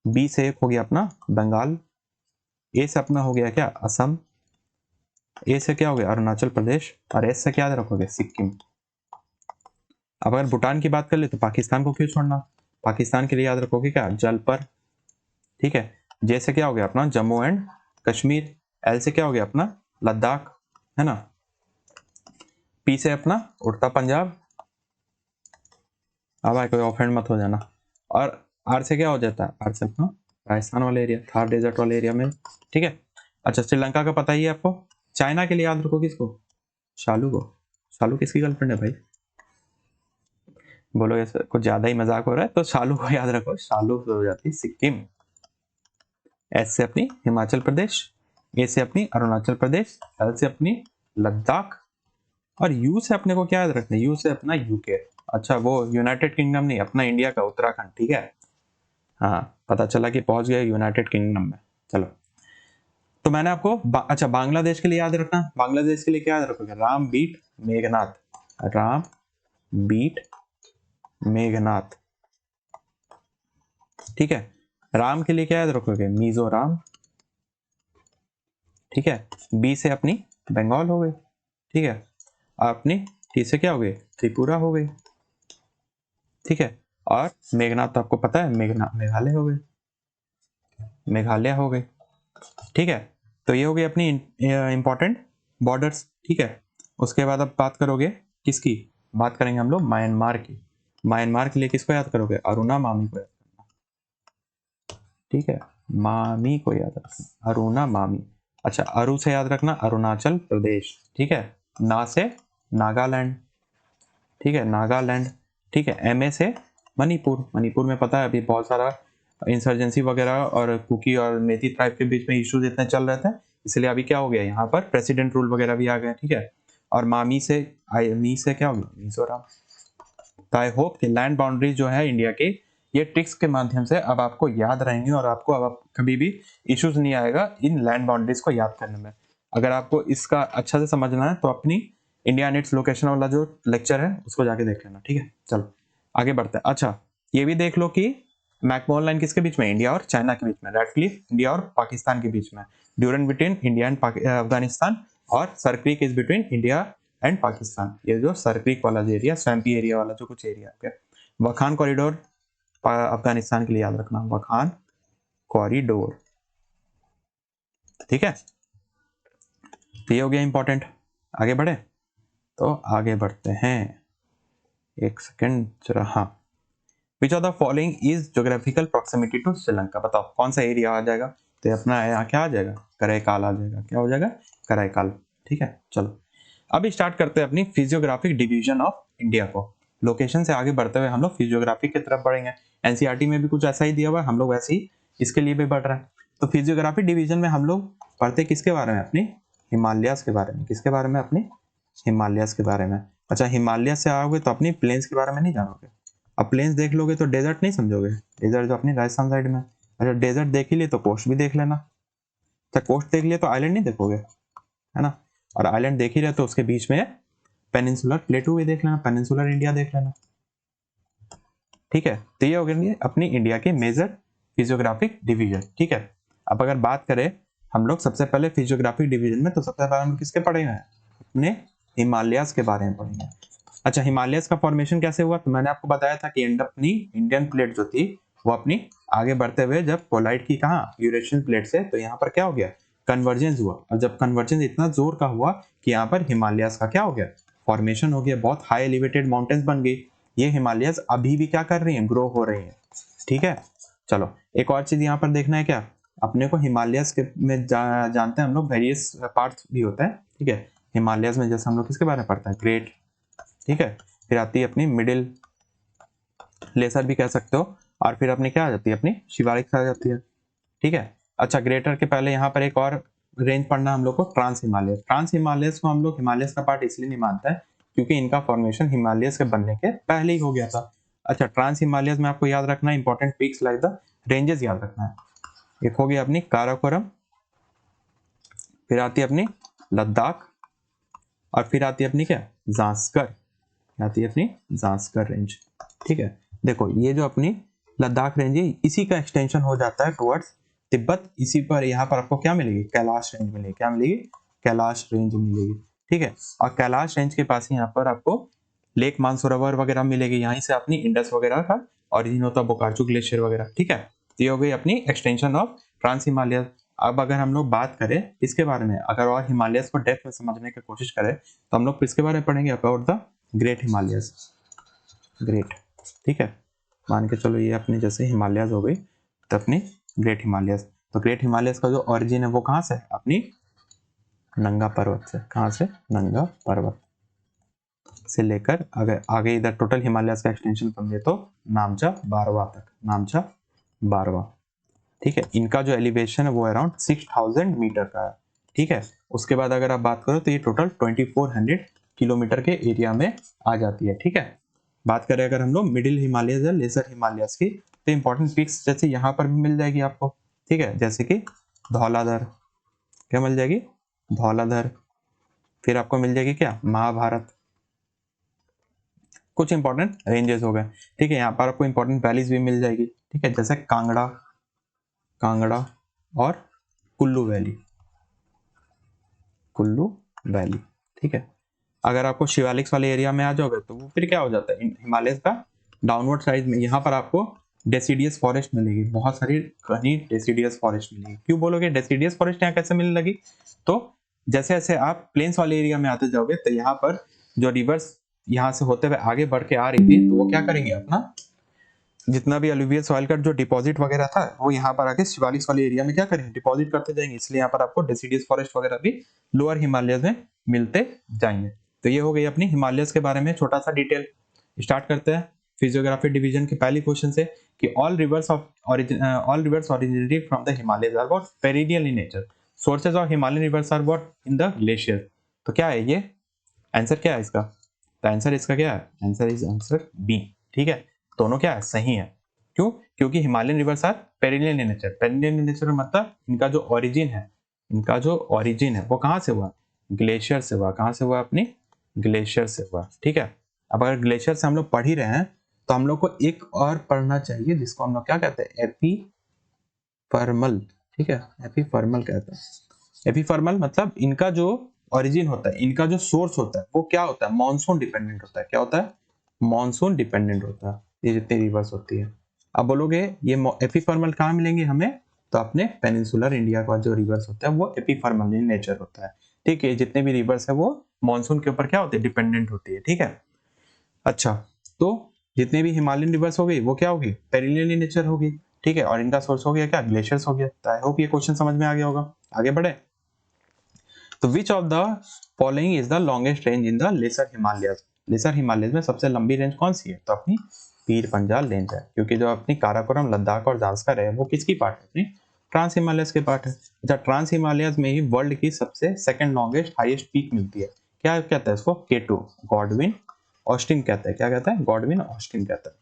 बी से एक हो गया अपना बंगाल, ए से अपना हो गया क्या? असम, ए से क्या हो गया? अरुणाचल प्रदेश, और एस से क्या याद रखोगे? सिक्किम। अब अगर भूटान की बात कर ले तो पाकिस्तान को क्यों छोड़ना? पाकिस्तान के लिए याद रखोगे क्या? जल पर, ठीक है। जे से क्या हो गया अपना? जम्मू एंड कश्मीर। एल से क्या हो गया अपना? लद्दाख, है ना। पी से अपना उड़ता पंजाब। अब भाई कोई ऑफेंड मत हो जाना। और आर से क्या हो जाता है? आर से अपना राजस्थान वाले एरिया, थार डेजर्ट वाले एरिया में, ठीक है। अच्छा, श्रीलंका का पता ही है आपको। चाइना के लिए याद रखो किसको? शालू को। शालू किसकी गर्लफ्रेंड है भाई? बोलो ऐसा कुछ ज्यादा ही मजाक हो रहा है, तो शालू को याद रखो। शालू से हो जाती है सिक्किम। एस से अपनी हिमाचल प्रदेश, ए से अपनी अरुणाचल प्रदेश, एल से अपनी लद्दाख, और यू से अपने को क्या याद रखना है? यू से अपना UK। अच्छा वो यूनाइटेड किंगडम नहीं, अपना इंडिया का उत्तराखंड, ठीक है। हाँ पता चला कि पहुंच गए यूनाइटेड किंगडम में। चलो तो मैंने आपको अच्छा बांग्लादेश के लिए याद रखना, बांग्लादेश के लिए क्या याद रखोगे, राम बीट मेघनाथ, राम बीट मेघनाथ, ठीक है। राम के लिए क्या याद रखोगे, मिजोरम, ठीक है। बी से अपनी बंगाल हो गई, ठीक है। अपनी टी से क्या हो गई, त्रिपुरा हो गई, ठीक है। और मेघनाथ तो आपको पता है, मेघालय हो गई, मेघालय हो गई, ठीक है। तो ये हो गई अपनी इंपॉर्टेंट बॉर्डर्स, ठीक है। उसके बाद अब बात करोगे किसकी, बात करेंगे हम लोग म्यांमार की। म्यांमार के लिए किसको याद करोगे, अरुणा मामी को याद करना, ठीक है। मामी को याद रखना, अरुणा मामी। अच्छा अरु से याद रखना अरुणाचल प्रदेश, ठीक है। ना से नागालैंड, ठीक है, नागालैंड, ठीक है। एमए से मणिपुर, मणिपुर में पता है अभी बहुत सारा इंसर्जेंसी वगैरह और कुकी और मेती ट्राइब के बीच में इश्यूज इतने चल रहे थे, इसलिए अभी क्या हो गया यहाँ पर प्रेसिडेंट रूल वगैरह भी आ गए, ठीक है। और मामी से मी से क्या हो गया, मिजोरम। तो आई होप कि लैंड बाउंड्री जो है इंडिया की, ये ट्रिक्स के माध्यम से अब आपको याद रहेंगे और आपको अब कभी भी इश्यूज नहीं आएगा इन लैंड बाउंड्रीज को याद करने में। अगर आपको इसका अच्छा से समझना है तो अपनी इंडिया नेट्स लोकेशन वाला जो लेक्चर है उसको जाके देख लेना, ठीक है। चलो आगे बढ़ते हैं। अच्छा ये भी देख लो कि मैकमोहन लाइन किसके बीच में, इंडिया और चाइना के बीच में, रेड क्लिफ इंडिया और पाकिस्तान के बीच में, Durand between India and Afghanistan, और Sir Creek is between India and Pakistan. ये जो सर क्रीक वाला जो एरिया, स्वैम्पी एरिया वाला जो कुछ एरिया है, वखान कॉरिडोर अफगानिस्तान के लिए याद रखना, वखान कॉरिडोर, ठीक है। तो ये हो गया इंपॉर्टेंट। आगे बढ़े, तो आगे बढ़ते हैं, एक सेकेंड जरा। हाँ, which of the following is geographical proximity to Sri Lanka, बताओ कौन सा एरिया आ जाएगा। तो अपना यहाँ क्या आ जाएगा, कराईकाल आ जाएगा, क्या हो जाएगा, कराईकाल, ठीक है। चलो अब स्टार्ट करते हैं अपनी फिजियोग्राफिक डिवीजन ऑफ इंडिया को। लोकेशन से आगे बढ़ते हुए हम लोग फिजियोग्राफी की तरफ बढ़ेंगे। एनसीईआरटी में भी कुछ ऐसा ही दिया हुआ है, हम लोग वैसे ही इसके लिए भी बढ़ रहे हैं। तो फिजियोग्राफी डिवीजन में हम लोग पढ़ते किसके बारे में, अपनी हिमालयास के बारे में। किसके बारे में, अपनी हिमालयास के बारे में। अच्छा हिमालय से आओगे तो अपनी प्लेन्स के बारे में नहीं जानोगे। अब प्लेन्स देख लोगे तो डेजर्ट नहीं समझोगे, डेजर्ट जो अपनी राजस्थान साइड में। अच्छा डेजर्ट देख ही लिए तो कोस्ट भी देख लेना। अच्छा कोस्ट देख लिए तो आइलैंड नहीं देखोगे, है ना। और आइलैंड देख ही रहे तो उसके बीच में पेनिनसुलर प्लेटू भी देख लेना, पेनिनसुलर इंडिया देख लेना, ठीक है। तो ये हो गई अपनी इंडिया के मेजर फिजियोग्राफिक डिवीजन, ठीक है। अब अगर बात करें हम लोग सबसे पहले फिजियोग्राफिक डिवीजन में, तो सबसे पहले हम किसके पढ़ेंगे, अपने हिमालयास के बारे में पढ़ेंगे। अच्छा हिमालयस का फॉर्मेशन कैसे हुआ, तो मैंने आपको बताया था कि अपनी इंडियन प्लेट जो थी वो अपनी आगे बढ़ते हुए जब कोलाइड की कहा यूरेशियन प्लेट से, तो यहाँ पर क्या हो गया, कन्वर्जेंस हुआ। और जब कन्वर्जेंस इतना जोर का हुआ कि यहाँ पर हिमालयस का क्या हो गया, फॉर्मेशन हो गया, बहुत हाई एलिवेटेड माउंटेन्स बन गई। ये हिमालयस अभी भी क्या कर रही हैं, ग्रो हो रही हैं, ठीक है। चलो एक और चीज यहाँ पर देखना है, क्या अपने को हिमालयस के में जानते हैं हम लोग वेरियस पार्ट्स भी होता है, ठीक है। हिमालयस में जैसे हम लोग किसके बारे में पढ़ते हैं, ग्रेट, ठीक है। फिर आती है अपनी मिडिल, लेसर भी कह सकते हो, और फिर अपनी क्या आ जाती है, अपनी शिवालिक आ जाती है, ठीक है। अच्छा ग्रेटर के पहले यहाँ पर एक और रेंज पढ़ना हम लोग को, ट्रांस हिमालयस। ट्रांस हिमालयस को हम लोग हिमालयस का पार्ट इसलिए नहीं मानते हैं क्योंकि इनका फॉर्मेशन हिमालयस के बनने के पहले ही हो गया था। अच्छा ट्रांस हिमालयस में आपको याद रखना important peaks like the ranges याद रखना है। एक हो गया अपनी काराकोरम, फिर आती है अपनी लद्दाख, और फिर आती है अपनी क्या, जांस्कर, आती है अपनी जांस्कर रेंज, ठीक है। देखो ये जो अपनी लद्दाख रेंज है इसी का एक्सटेंशन हो जाता है टुवर्ड्स तिब्बत। इसी पर यहाँ पर आपको क्या मिलेगी, कैलाश रेंज मिलेगी, क्या मिलेगी, कैलाश रेंज मिलेगी, ठीक है। और कैलाश रेंज के पास ही यहाँ पर आपको लेक मानसरोवर वगैरह मिलेगी, यहीं से अपनी इंडस वगैरह का ऑरिजिन होता है, बोकार्चू ग्लेशियर वगैरह, ठीक है। तो ये हो गई अपनी एक्सटेंशन ऑफ ट्रांस हिमालय। अब अगर हम लोग बात करें इसके बारे में, अगर और हिमालयस को डेप्थ में समझने की कोशिश करें तो हम लोग किसके बारे में पढ़ेंगे, about the great Himalayas, great, ठीक है। मान के चलो ये अपनी जैसे हिमालयस हो गई तो अपनी ग्रेट हिमालयस। तो ग्रेट हिमालयस का जो ओरिजिन है वो कहाँ से, अपनी नंगा पर्वत से। कहाँ से, नंगा पर्वत से लेकर अगर आगे इधर टोटल हिमालयस का एक्सटेंशन समझे तो नामचा बारवा तक, नामचा बारवा, ठीक है। इनका जो एलिवेशन है वो अराउंड 6000 मीटर का है, ठीक है। उसके बाद अगर आप बात करो तो ये टोटल 2400 किलोमीटर के एरिया में आ जाती है, ठीक है। बात करें अगर हम लोग मिडिल हिमालयस या लेसर हिमालयस की, तो इंपॉर्टेंट पीक्स जैसे यहाँ पर भी मिल जाएगी आपको, ठीक है, जैसे कि धौलाधर, क्या मिल जाएगी, धौलाधर। फिर आपको मिल जाएगी क्या, महाभारत। कुछ इंपॉर्टेंट रेंजेस हो गए, ठीक है। यहाँ पर आपको इंपॉर्टेंट वैलीज भी मिल जाएगी, ठीक है, जैसे कांगड़ा, कांगड़ा और कुल्लू वैली, कुल्लू वैली, ठीक है। अगर आपको शिवालिक्स वाले एरिया में आ जाओगे तो वो फिर क्या हो जाता है, हिमालय का डाउनवर्ड साइड में यहाँ पर आपको डेसिडियस फॉरेस्ट मिलेगी, बहुत सारी घनी डेसिडियस फॉरेस्ट मिलेगी। क्यों बोलोगे डेसिडियस फॉरेस्ट यहाँ कैसे मिलने लगी, तो जैसे जैसे आप प्लेन्स वाले एरिया में आते जाओगे तो यहाँ पर जो रिवर्स यहाँ से होते हुए आगे बढ़ के आ रही थी, तो वो क्या करेंगे, अपना जितना भी अलुवियल सॉइल का जो डिपॉजिट वगैरह था वो यहाँ पर आके शिवालिक्स वाले एरिया में क्या करेंगे, डिपॉजिट करते जाएंगे। इसलिए यहाँ पर आपको डेसिडियस फॉरेस्ट वगैरह भी लोअर हिमालयस में मिलते जाएंगे। तो ये हो गई अपनी हिमालयस के बारे में छोटा सा डिटेल। स्टार्ट करते हैं फिजियोग्राफी डिवीजन के पहली क्वेश्चन से कि all rivers originated from the Himalayas are what, perennial in nature. Sources of Himalayan rivers are what, in the glacier. तो क्या है ये आंसर, क्या है इसका, तो आंसर इसका क्या है, आंसर इज आंसर बी, ठीक है। दोनों क्या है, सही है। क्यों, क्योंकि Himalayan rivers are perennial in nature. Perennial in nature मतलब इनका जो ओरिजिन है, इनका जो ओरिजिन है वो कहाँ से हुआ, ग्लेशियर से हुआ। कहाँ से हुआ, अपनी ग्लेशियर से हुआ, ठीक है। अब अगर ग्लेशियर से हम लोग पढ़ ही रहे हैं तो हम लोग को एक और पढ़ना चाहिए जिसको हम लोग क्या कहते हैं, एपीफर्मल, ठीक है, एपीफर्मल कहते हैं। एपीफर्मल मतलब इनका जो ओरिजिन होता है, इनका जो सोर्स होता है वो क्या होता है, मॉनसून डिपेंडेंट होता है। क्या होता है, मॉनसून डिपेंडेंट होता है, ये जितनी रिवर्स होती है। अब बोलोगे ये एपीफर्मल कहाँ मिलेंगे हमें, तो अपने पेनिनसुलर इंडिया का जो रिवर्स होता है वो एपीफर्मल इन नेचर होता है, ठीक है। जितने भी रिवर्स है वो मॉनसून के ऊपर क्या होते हैं, डिपेंडेंट होती है, ठीक है। अच्छा, तो जितने भी हिमालयन रिवर्स हो गई वो क्या होगी, पेरिनियल इन नेचर होगी, ठीक है। और इनका सोर्स हो गया क्या, ग्लेशियर्स हो गया। तो आई होप ये क्वेश्चन समझ में आ गया होगा। आगे बढ़े, तो which of the following is the longest range in the lesser Himalayas. Lesser Himalayas में सबसे लंबी रेंज कौन सी है, तो अपनी पीर पंजाल रेंज है। क्योंकि जो अपनी काराकोरम, लद्दाख और जास्कर है वो किसकी पार्ट है, अपनी ट्रांस हिमालयस के पार्ट है। अच्छा, ट्रांस हिमालयस में ही वर्ल्ड की सबसे सेकंड लॉन्गेस्ट हाईएस्ट पीक मिलती है। क्या कहता है इसको, K2, गॉडविन ऑस्टिन कहते हैं। क्या कहता है, गॉडविन ऑस्टिन कहता है।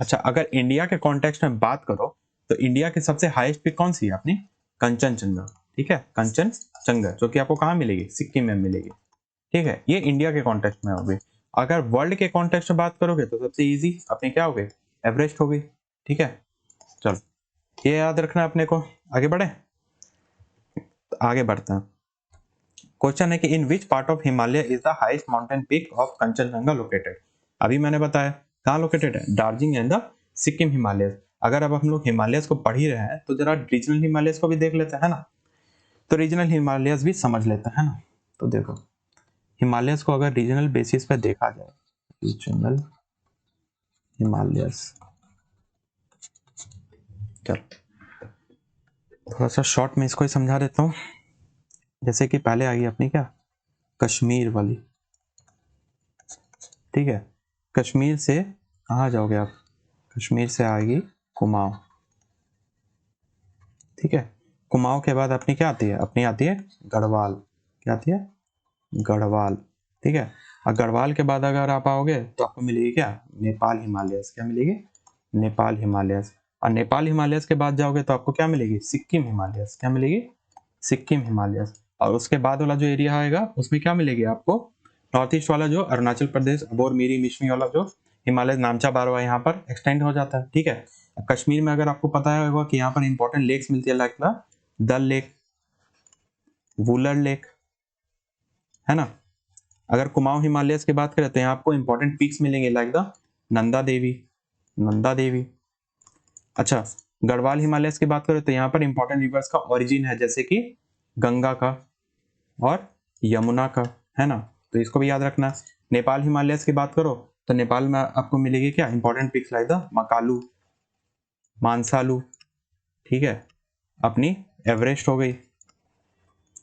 अच्छा, अगर इंडिया के कॉन्टेक्स्ट में बात करो तो इंडिया की सबसे हाईएस्ट पीक कौन सी है, अपनी कंचनजंगा, ठीक है, कंचनजंगा, जो कि आपको कहाँ मिलेगी, सिक्किम में मिलेगी, ठीक है। ये इंडिया के कॉन्टेक्स्ट में होगी। अगर वर्ल्ड के कॉन्टेक्स्ट में बात करोगे तो सबसे इजी अपने क्या हो गई, एवरेस्ट हो गई, ठीक है। चलो, ये याद रखना अपने को। आगे बढ़े, तो आगे बढ़ते हैं। क्वेश्चन है कि in which part of Himalaya is the highest mountain peak of Kanchenjunga located. अभी मैंने बताया कहाँ लोकेटेड है, दार्जिलिंग एंड द सिक्किम हिमालय। अगर अब हम लोग हिमालयस को पढ़ ही रहे हैं तो जरा रीजनल हिमालयस को भी देख लेते हैं ना, तो रीजनल हिमालयस भी समझ लेते हैं ना। तो देखो, हिमालयस को अगर रीजनल बेसिस पे देखा जाए, रीजनल हिमालयस, चल थोड़ा सा शॉर्ट में इसको ही समझा देता हूँ। जैसे कि पहले आ गई अपनी क्या, कश्मीर वाली, ठीक है। कश्मीर से कहाँ जाओगे आप, कश्मीर से आएगी कुमाऊं, ठीक है। कुमाऊं के बाद अपनी क्या आती है, अपनी आती है गढ़वाल। क्या आती है, गढ़वाल, ठीक है। और गढ़वाल के बाद अगर आप आओगे तो आपको मिलेगी क्या, नेपाल हिमालयस। क्या मिलेगी, नेपाल हिमालयस। और नेपाल हिमालयस के बाद जाओगे तो आपको क्या मिलेगी, सिक्किम हिमालयस। क्या मिलेगी, सिक्किम हिमालयस। और उसके बाद वाला जो एरिया आएगा उसमें क्या मिलेगी आपको, नॉर्थ ईस्ट वाला जो अरुणाचल प्रदेश, अबोर मिरी मिश्मी वाला जो हिमालय नामचा बारवा यहाँ पर एक्सटेंड हो जाता है, ठीक है। कश्मीर में अगर आपको पता होगा कि यहाँ पर इंपॉर्टेंट लेक्स मिलती है, लाइक दल लेक, वुलर लेक, है ना। अगर कुमाऊं हिमालयस की बात करें तो यहाँ आपको इंपॉर्टेंट पीक्स मिलेंगे, लाइक द नंदा देवी, नंदा देवी। अच्छा, गढ़वाल हिमालयस की बात करें तो यहाँ पर इंपॉर्टेंट रिवर्स का ओरिजिन है, जैसे कि गंगा का और यमुना का, है ना। तो इसको भी याद रखना। नेपाल हिमालयस की बात करो तो नेपाल में आपको मिलेगी क्या, important peaks like the Makalu, Manaslu, ठीक है, अपनी एवरेस्ट हो गई।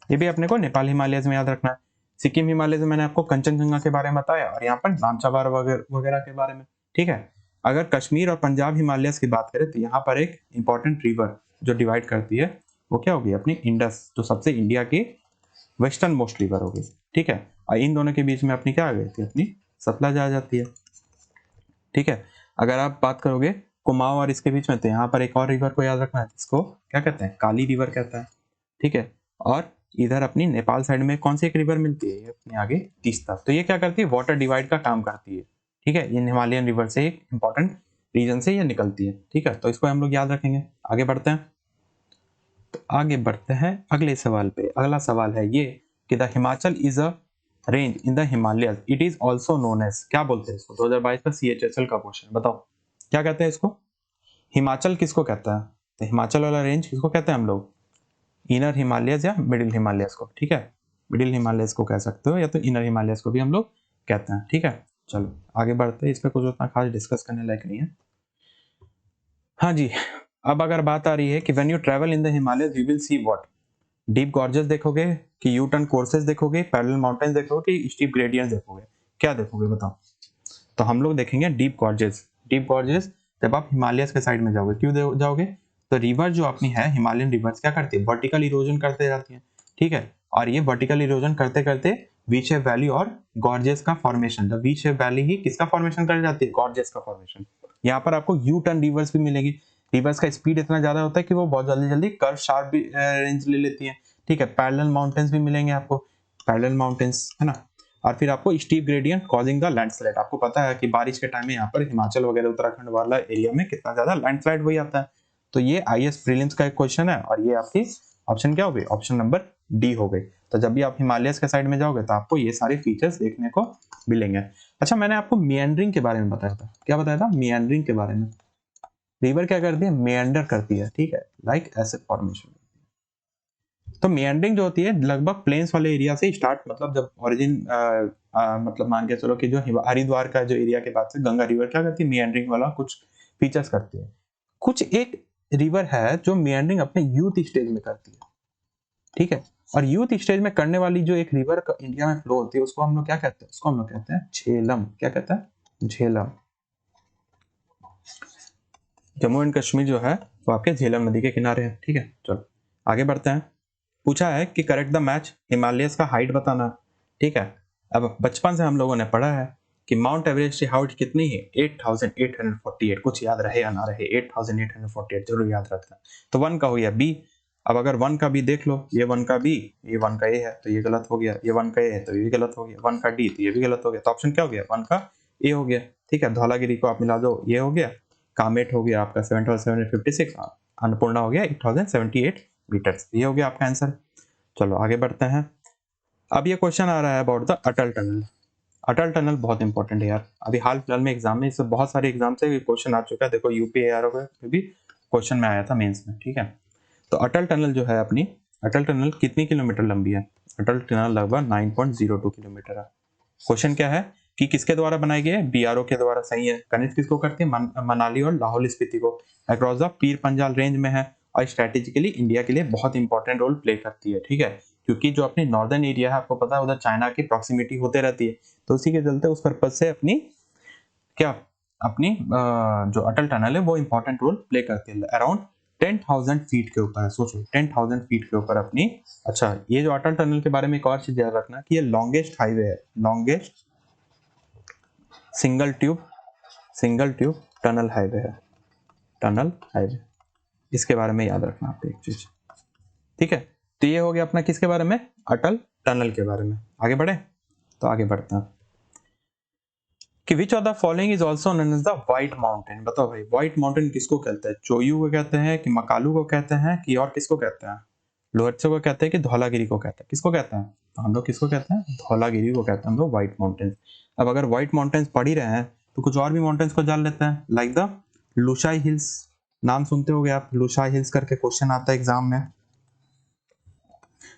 ये भी अपने को नेपाल हिमालयस में याद रखना है। सिक्किम हिमालयस में मैंने आपको कंचनजंगा के बारे में बताया और यहाँ पर नामचाबार वगैरह के बारे में, ठीक है। अगर कश्मीर और पंजाब हिमालयस की बात करें तो यहाँ पर एक इंपॉर्टेंट रिवर जो डिवाइड करती है वो क्या होगी, अपनी इंडस, जो सबसे इंडिया की वेस्टर्न मोस्ट रिवर होगी, ठीक है। और इन दोनों के बीच में अपनी क्या आ गई थी, अपनी सतलज आ जाती है। ठीक है। अगर आप बात करोगे कुमाऊं और इसके बीच में, तो यहाँ पर एक और रिवर को याद रखना है, इसको क्या कहते हैं, काली रिवर कहता है, ठीक है। और इधर अपनी नेपाल साइड में कौन सी एक रिवर मिलती है, अपने आगे तीस्ता। तो ये क्या करती है, वाटर डिवाइड का काम करती है, ठीक है। ये हिमालयन रिवर से एक इंपॉर्टेंट रीजन से ये निकलती है, ठीक है। तो इसको हम लोग याद रखेंगे। आगे बढ़ते हैं, तो आगे बढ़ते हैं अगले सवाल पे। अगला सवाल है ये कि the Himachal is a range in the Himalayas, it is also known as, क्या बोलते हैं इसको, 2022 का CHSL का क्वेश्चन, बताओ क्या कहते हैं इसको। हिमाचल किसको कहता है, तो हिमाचल वाला रेंज किसको कहते हैं हम लोग, इनर हिमालयस या मिडिल हिमालयस को, ठीक है। मिडिल हिमालयस को कह सकते हो, या तो इनर हिमालयस को भी हम लोग कहते हैं, ठीक है। चलो आगे बढ़ते हैं, इस पर कुछ उतना खास डिस्कस करने लायक नहीं है। हाँ जी, अब अगर बात आ रही है कि when you travel in the Himalayas you will see what, deep gorges देखोगे कि यू टर्न कोर्सेज देखोगे, पैरेलल माउंटेन्स देखोगे कि स्टीप ग्रेडियंट्स देखोगे, क्या देखोगे बताओ। तो हम लोग देखेंगे डीप गॉर्जेस। डीप गॉर्जेस जब आप हिमालयस के साइड में जाओगे, क्यों जाओगे, तो रिवर जो अपनी है, हिमालयन रिवर्स क्या करती है, वर्टिकल इरोजन करते जाती है, ठीक है। और ये वर्टिकल इरोजन करते करते वी शेप वैली और गॉर्जेस का फॉर्मेशन, वी शेप वैली ही किसका फॉर्मेशन कर जाती है, गॉर्जेस का फॉर्मेशन। यहाँ पर आपको यू टर्न रिवर्स भी मिलेगी। रिवर्स का स्पीड इतना ज्यादा होता है कि वो बहुत जल्दी जल्दी कर्व शार्प रेंज ले लेती है, ठीक है। पैरेलल माउंटेन्स भी मिलेंगे आपको, पैरेलल माउंटेन्स है ना। और फिर आपको steep gradient causing the landslide, आपको पता है कि बारिश के टाइम में यहाँ पर हिमाचल वगैरह उत्तराखंड वाला एरिया में कितना ज्यादा लैंडस्लाइड वही आता है। तो ये IAS प्रीलिम्स का एक क्वेश्चन है, और ये आपकी ऑप्शन क्या हो गई, ऑप्शन नंबर डी हो गई। तो जब भी आप हिमालयस के साइड में जाओगे तो आपको ये सारे फीचर्स देखने को मिलेंगे। अच्छा, मैंने आपको मियंडरिंग के बारे में बताया था, क्या बताया था, मियंडरिंग के बारे में। रिवर क्या करती है, मेंडर करती है, ठीक है, लाइक एसिड फॉर्मेशन। तो मेंडरिंग जो होती है लगभग प्लेन्स वाले एरिया से स्टार्ट, मतलब जब ओरिजिन मतलब मान के चलो कि जो हरिद्वार का जो एरिया के बाद से गंगा रिवर क्या करती है, मेंडरिंग वाला कुछ फीचर्स करती है। कुछ एक रिवर है जो मेंडरिंग अपने यूथ स्टेज में करती है, ठीक है। और यूथ स्टेज में करने वाली जो एक रिवर इंडिया में फ्लो होती है, उसको हम लोग क्या कहते हैं, उसको हम लोग कहते हैं झेलम। क्या कहते हैं, झेलम। जम्मू एंड कश्मीर जो है वो आपके झेलम नदी के किनारे है, ठीक है। चलो आगे बढ़ते हैं। पूछा है कि करेक्ट द मैच, हिमालयस का हाइट बताना, ठीक है। अब बचपन से हम लोगों ने पढ़ा है कि माउंट एवरेस्ट की हाइट कितनी है, 8848, कुछ याद रहे या ना रहे, 8848 जरूर याद रखना। तो 1 का हो गया बी। अब अगर 1 का बी देख लो, ये 1 का बी, ये 1 का ए है, तो ये गलत हो गया, ये 1 का ए है तो ये भी गलत हो गया, 1 का डी तो ये भी गलत हो गया। तो ऑप्शन क्या हो गया, 1 का ए हो गया, ठीक है। धौलागिरी को आप मिला दो, ये हो गया। कामेट हो गया आपका 7756, अन्नपूर्णा हो गया 8078 मीटर, ये हो गया आपका आंसर। चलो आगे बढ़ते हैं। अब ये क्वेश्चन आ रहा है about the Atal tunnel. Atal tunnel बहुत इंपॉर्टेंट है यार, अभी हाल फिलहाल में एग्जाम में, इससे बहुत सारे एग्जाम से क्वेश्चन आ चुका है। देखो UPARO में भी क्वेश्चन में आया था मेंस में, ठीक है। तो अटल टनल जो है अपनी, अटल टनल कितनी किलोमीटर लंबी है, अटल टनल लगभग 9.02 किलोमीटर है। क्वेश्चन क्या है कि किसके द्वारा बनाई गई है, BRO के द्वारा, सही है। कनेक्ट किसको करती है, मनाली और लाहौल स्पीति को, across the Pir Panjal range में है, और स्ट्रेटेजिकली इंडिया के लिए बहुत इंपॉर्टेंट रोल प्ले करती है, ठीक है। क्योंकि जो अपनी नॉर्दर्न एरिया है, आपको पता है उधर चाइना की प्रॉक्सिमिटी होते रहती है, तो उसी के चलते उस पर्पज से अपनी क्या, अपनी जो अटल टनल है वो इंपॉर्टेंट रोल प्ले करती है। अराउंड 10,000 फीट के ऊपर है, सोचो 10,000 फीट के ऊपर अपनी। अच्छा, ये जो अटल टनल के बारे में एक और चीज याद रखना कि ये लॉन्गेस्ट हाईवे है, longest single tube tunnel highway है, टनल हाईवे। इसके बारे में याद रखना आप एक चीज, ठीक है। तो ये हो गया अपना किसके बारे में, अटल टनल के बारे में। आगे बढ़े, तो आगे बढ़ते हैं कि which of the following is also known as the white mountain. बताओ भाई, व्हाइट माउंटेन किसको कहते हैं, चोयू को कहते हैं कि मकालू को कहते हैं कि और किसको कहते हैं, लोहरसे को कहते हैं कि धौलागिरी को कहते हैं, किसको कहते हैं, तो हम लोग किसको कहते हैं, धौलागिरी को कहते हैं हम लोग व्हाइट माउंटेन्स। अब अगर व्हाइट माउंटेन्स पढ़ ही रहे हैं तो कुछ और भी माउंटेन्स को जान लेते हैं, लाइक द लुशाई हिल्स। नाम सुनते होगे आप, लुशाई हिल्स करके क्वेश्चन आता है एग्जाम में।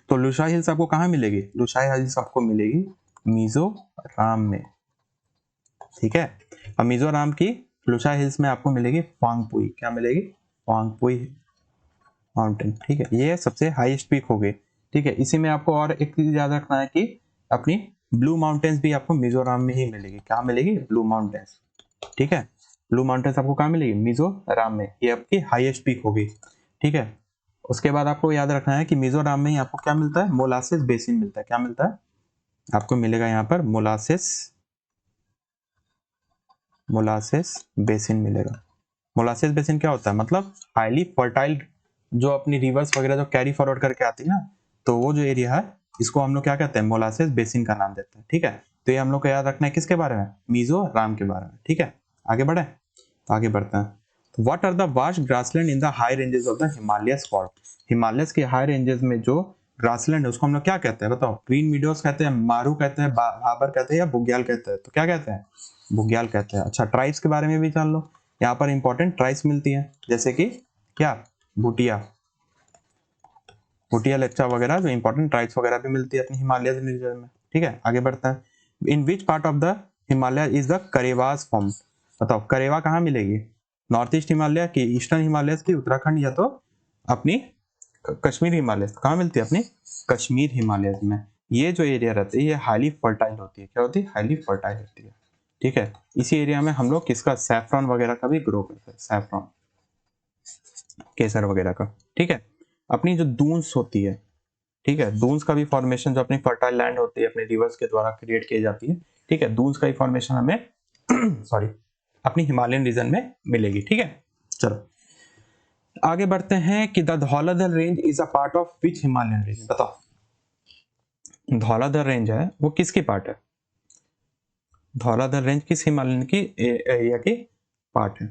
तो लुशाई हिल्स आपको कहाँ मिलेगी, लुशाई हिल्स आपको मिलेगी मिजोरम में, ठीक है। और मिजोरम की लुशाई हिल्स में आपको मिलेगी फांगपुई, क्या मिलेगी, फांगपुई माउंटेन, ठीक है। ये सबसे हाईएस्ट पीक हो गई, ठीक है। इसी में आपको और एक चीज याद रखना है कि अपनी ब्लू माउंटेन्स भी आपको मिजोरम में ही मिलेगी, क्या मिलेगी, ब्लू माउंटेन्स, ठीक है। ब्लू माउंटेन्स आपको कहाँ मिलेगी, मिजोरम में, ये आपकी हाईएस्ट पीक होगी, ठीक है। उसके बाद आपको याद रखना है कि मिजोरम में ही आपको क्या मिलता है, मोलासिस बेसिन मिलता है, क्या मिलता है आपको, मिलेगा यहाँ पर मोलासिस मोलासेस बेसिन मिलेगा। मोलासेस बेसिन क्या होता है, मतलब हाईली फर्टाइल जो अपनी रिवर्स वगैरह जो कैरी फॉरवर्ड करके आती है ना, तो वो जो एरिया है इसको हम लोग क्या कहते हैं, मोलासेस बेसिन का नाम देते हैं। ठीक है, तो ये हम लोग को याद रखना है किसके बारे में, मिजोरम के बारे में। ठीक है, आगे बढ़े, तो आगे बढ़ते हैं। What are the vast grassland in the high ranges of the Himalayas fort. Himalayas के हाई रेंजेस में जो ग्रासलैंड है उसको हम लोग क्या कहते हैं बताओ, ग्रीन मीडोज कहते हैं, मारू कहते हैं, भाबर कहते हैं, या बुग्याल कहते हैं, तो क्या कहते हैं, बुग्याल कहते हैं। अच्छा, ट्राइब्स के बारे में भी जान लो, यहाँ पर इंपॉर्टेंट ट्राइब्स मिलती हैं, जैसे कि क्या, भूटिया, भूटिया लेप्चा वगैरह, जो इंपॉर्टेंट ट्राइब्स वगैरह भी मिलती है अपनी हिमालय रीजन में। ठीक है, आगे बढ़ते हैं। In which part of the Himalaya is the karewas form. बताओ करेवा कहाँ मिलेगी, नॉर्थ ईस्ट हिमालय की, ईस्टर्न हिमालय की, उत्तराखंड, या तो अपनी कश्मीर हिमालय, कहाँ मिलती है, अपनी कश्मीर हिमालय में। ये जो एरिया रहती है ये हाईली फर्टाइल होती है, क्या होती है, हाईली फर्टाइल होती है। ठीक है, इसी एरिया में हम लोग किसका, सैफरॉन वगैरह का भी ग्रो करते हैं, सैफरॉन, केसर वगैरह का। ठीक है, अपनी जो दून्स होती है, ठीक है, दून्स का भी फॉर्मेशन जो अपनी फर्टाइल लैंड होती है अपने रिवर्स के द्वारा क्रिएट की जाती है। ठीक है, दून्स का ही फॉर्मेशन हमें सॉरी अपनी हिमालयन रीजन में मिलेगी। ठीक है, चलो आगे बढ़ते हैं कि the Dhauladhar range is a part of which Himalayan range. बताओ धौलाधर रेंज है वो किसकी पार्ट है, धौलाधर रेंज किस हिमालयन की एरिया की पार्ट है।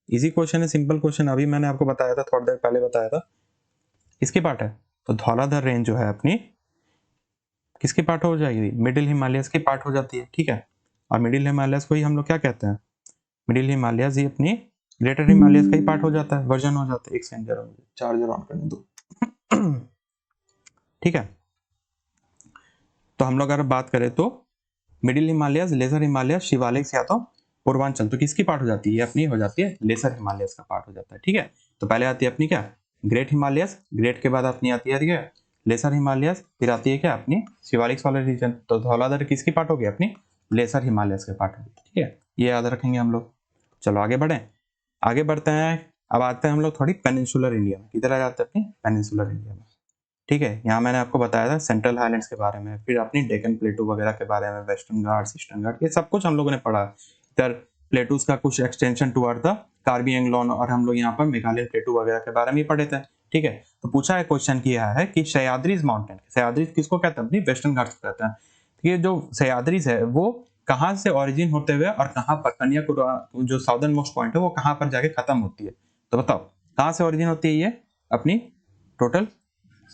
इजी क्वेश्चन है, सिंपल क्वेश्चन, अभी मैंने आपको बताया था, थोड़ी देर पहले बताया था, किसकी पार्ट है, तो धौलाधर रेंज जो है अपनी किसकी पार्ट हो जाएगी, मिडिल हिमालयस की पार्ट हो जाती है। ठीक है, और मिडिल हिमालयस को ही हम लोग क्या कहते हैं, मिडिल हिमालयस ही अपनी ग्रेटर हिमालयस का ही पार्ट हो जाता है, वर्जन हो जाता है। एक सेकंड जरा मुझे चार्जर ऑन करने दो। ठीक है, तो हम लोग अगर बात करें तो मिडिल हिमालयस, लेजर हिमालयस, शिवालिक्स या तो पूर्वांचल, तो किसकी पार्ट हो जाती है, ये अपनी हो जाती है लेसर हिमालयस का पार्ट हो जाता है। ठीक है, तो पहले आती है अपनी क्या, ग्रेट हिमालयस, ग्रेट के बाद अपनी आती है लेसर हिमालयस, फिर आती है क्या अपनी शिवालिक्स वाले रीजन, तो धौलाधर किसकी पार्ट होगी, अपनी लेसर हिमालयस के पार्ट होगी। ठीक है, ये याद रखेंगे हम लोग। चलो आगे बढ़े, आगे बढ़ते हैं। अब आते हैं हम लोग थोड़ी पेनिनसुलर इंडिया में, किधर आ जाते हैं, अपनी पेनिनसुलर इंडिया में। ठीक है, यहाँ मैंने आपको बताया था सेंट्रल हाईलैंड्स के बारे में, फिर अपनी डेक्कन प्लेटू वगैरह के बारे में, वेस्टर्न घाट्स, ईस्टर्न घाट, ये सब कुछ हम लोगों ने पढ़ा। इधर प्लेटूज का कुछ एक्सटेंशन टुवर्ड द कार्बी एंग्लोन, और हम लोग यहाँ पर मेघालयन प्लेटू वगैरह के बारे में ही पढ़े थे। ठीक है, तो पूछा है क्वेश्चन किया है कि सह्याद्रीज माउंटेन, सह्याद्रीज किसको कहते हैं, अपनी वेस्टर्न घाट्स को कहते हैं। तो ये जो सह्याद्रीज है वो कहाँ से ओरिजिन होते हुए और कहाँ पर, कन्याकुमारी जो साउदर्न मोस्ट पॉइंट है वो कहाँ पर जाके खत्म होती है, तो बताओ कहाँ से ओरिजिन होती है ये, अपनी टोटल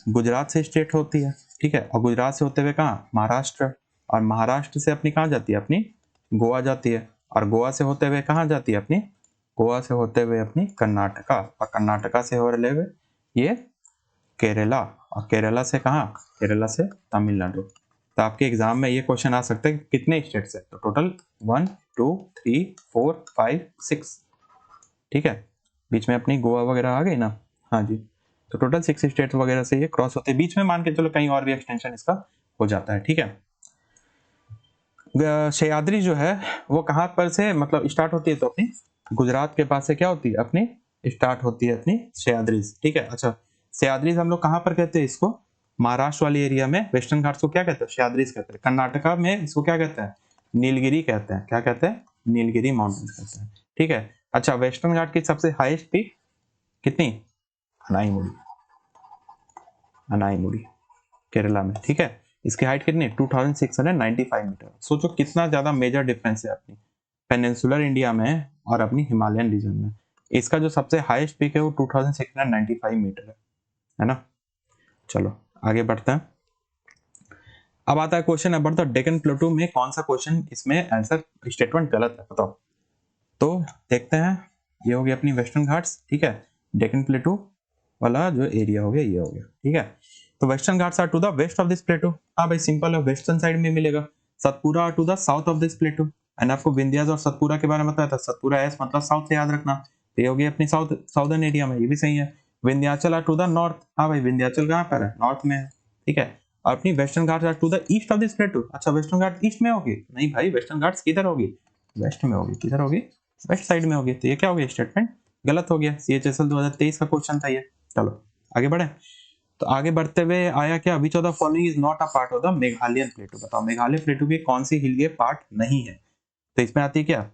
गुजरात से स्टेट होती है। ठीक है, और गुजरात से होते हुए कहाँ, महाराष्ट्र, और महाराष्ट्र से अपनी कहाँ जाती है, अपनी गोवा जाती है, और गोवा से होते हुए कहाँ जाती है, अपनी गोवा से होते हुए अपनी कर्नाटका, और कर्नाटका से हो रहे हुए ये केरला, और केरला से कहाँ, केरला से तमिलनाडु। तो आपके एग्जाम में ये क्वेश्चन आ सकता है कितने स्टेट से, तो टोटल 1 2 3 4 5 6। ठीक है, बीच में अपनी गोवा वगैरह आ गई ना, हाँ जी, तो टोटल 6 स्टेट वगैरह से ये क्रॉस होते हैं, बीच में मान के चलो कहीं और भी एक्सटेंशन इसका हो जाता है। ठीक है, सह्याद्री जो है वो कहाँ पर से मतलब स्टार्ट होती है, तो अपनी गुजरात के पास से क्या होती है, अपनी स्टार्ट होती है अपनी सह्याद्रीज। ठीक है, अच्छा सह्याद्रीज हम लोग कहाँ पर कहते हैं इसको, महाराष्ट्र वाली एरिया में वेस्टर्न घाट्स को क्या कहते हैं, सह्याद्रीज कहते हैं। कर्नाटका में इसको क्या कहते हैं, नीलगिरी कहते हैं, क्या कहते हैं, नीलगिरी माउंटेन्स कहते हैं। ठीक है, अच्छा वेस्टर्न घाट की सबसे हाईएस्ट पीक कितनी, अनाईमुड़ी, अनाईमुड़ी केरला में। ठीक है, इसकी हाइट कितनी, 2695 मीटर। सोचो कितना ज्यादा मेजर डिफरेंस है अपनी पेनिनसुलर इंडिया में और अपनी हिमालयन रीजन में। इसका जो सबसे हाईएस्ट पीक है वो 2695 मीटर है ना। चलो आगे बढ़ते हैं। अब आता है क्वेश्चन नंबर, तो डेक्कन प्लेटू में कौन सा क्वेश्चन इसमें आंसर स्टेटमेंट गलत है, बताओ। तो देखते हैं, ये हो गया अपनी वेस्टर्न घाट्स। ठीक है, डेक्कन प्लेटू वाला जो एरिया हो गया ये हो गया। ठीक है, तो Western Ghats are to the west of this plateau, हाँ भाई सिंपल है, वेस्टर्न साइड में मिलेगा। Satpura are to the south of this plateau, and आपको विंध्यास और सतपुरा के बारे में बताया था, सतपुरा एस मतलब साउथ से याद रखना, तो ये हो गया अपनी साउथ साउदर्न एरिया में, ये भी सही है। Vindhyachal are to the north, हाँ भाई विंध्याचल कहाँ पर है, नॉर्थ में है। ठीक है, और अपनी Western Ghats are to the east of this plateau, अच्छा वेस्टर्न घाट ईस्ट में होगी, नहीं भाई वेस्टर्न घाट्स किधर होगी, वेस्ट में होगी, किधर होगी, वेस्ट साइड में होगी। तो ये क्या हो गया, स्टेटमेंट गलत हो गया, CHSL 2023 का क्वेश्चन था ये। चलो आगे बढ़े, तो आगे बढ़ते हुए आया क्या, विच of the following is not a part of the Meghalayan प्लेटू। बताओ मेघालय प्लेटू की कौन सी हिल ये पार्ट नहीं है, तो इसमें आती है क्या,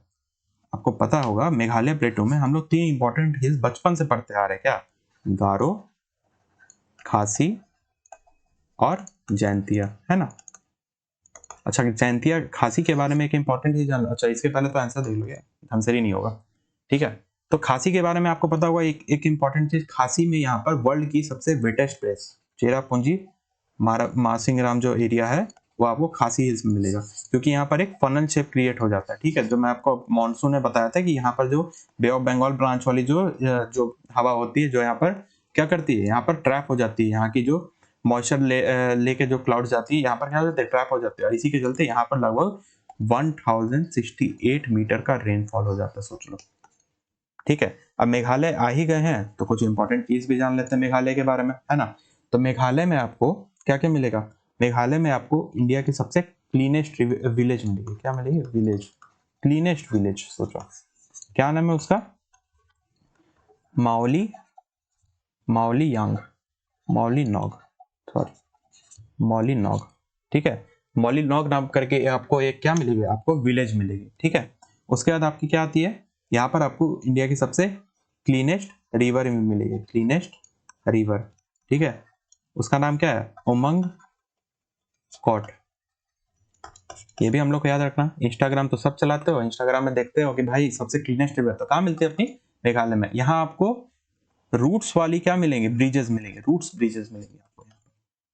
आपको पता होगा मेघालय प्लेटो में हम लोग 3 इंपॉर्टेंट हिल्स बचपन से पढ़ते आ रहे हैं, क्या? गारो, खासी और जैंतिया, है ना? अच्छा, जैंतिया खासी के बारे में एक इंपॉर्टेंट चीज जान लो। अच्छा, इसके पहले तो आंसर देख लो यार, आंसर ही नहीं होगा। ठीक है, तो खासी के बारे में आपको पता होगा एक इंपॉर्टेंट चीज, खासी में यहाँ पर वर्ल्ड की सबसे वेटेस्ट प्लेस चेरापूंजी मासिंगराम जो एरिया है वो आपको खासी हिल्स में मिलेगा, क्योंकि यहाँ पर एक फनल शेप क्रिएट हो जाता है। ठीक है, जो मैं आपको मॉनसून ने बताया था कि यहाँ पर जो बे ऑफ बंगाल ब्रांच वाली जो हवा होती है, जो यहाँ पर क्या करती है, यहाँ पर ट्रैप हो जाती है, यहाँ की जो मॉइस्चर लेके जो क्लाउड जाती है यहाँ पर क्या हो जाता है, ट्रैप हो जाती है, और इसी के चलते यहाँ पर लगभग 1068 मीटर का रेनफॉल हो जाता है, सोच लो। ठीक है, अब मेघालय आ ही गए हैं तो कुछ इंपॉर्टेंट चीज भी जान लेते हैं मेघालय के बारे में, है ना? तो मेघालय में आपको क्या क्या मिलेगा? मेघालय में आपको इंडिया की सबसे क्लीनेस्ट विलेज मिलेगी। क्या मिलेगी? Village, cleanest village. सोचो क्या नाम है उसका? माओली, माओली यांग, मौली नॉग, सॉरी मौली नॉग। ठीक है, मौली नॉग नाम करके आपको एक क्या मिलेगी? आपको विलेज मिलेगी। ठीक है, उसके बाद आपकी क्या आती है? यहाँ पर आपको इंडिया की सबसे क्लीनेस्ट रिवर मिलेगी, क्लीनेस्ट रिवर। ठीक है, उसका नाम क्या है? उमंग स्कॉट। ये भी हम लोग को याद रखना। इंस्टाग्राम तो सब चलाते हो, इंस्टाग्राम में देखते हो कि भाई सबसे क्लीनेस्ट रिवर तो कहाँ मिलती है? अपनी मेघालय में। यहाँ आपको रूट्स वाली क्या मिलेंगे? ब्रिजेस मिलेंगे, रूट्स ब्रिजेस मिलेंगे आपको।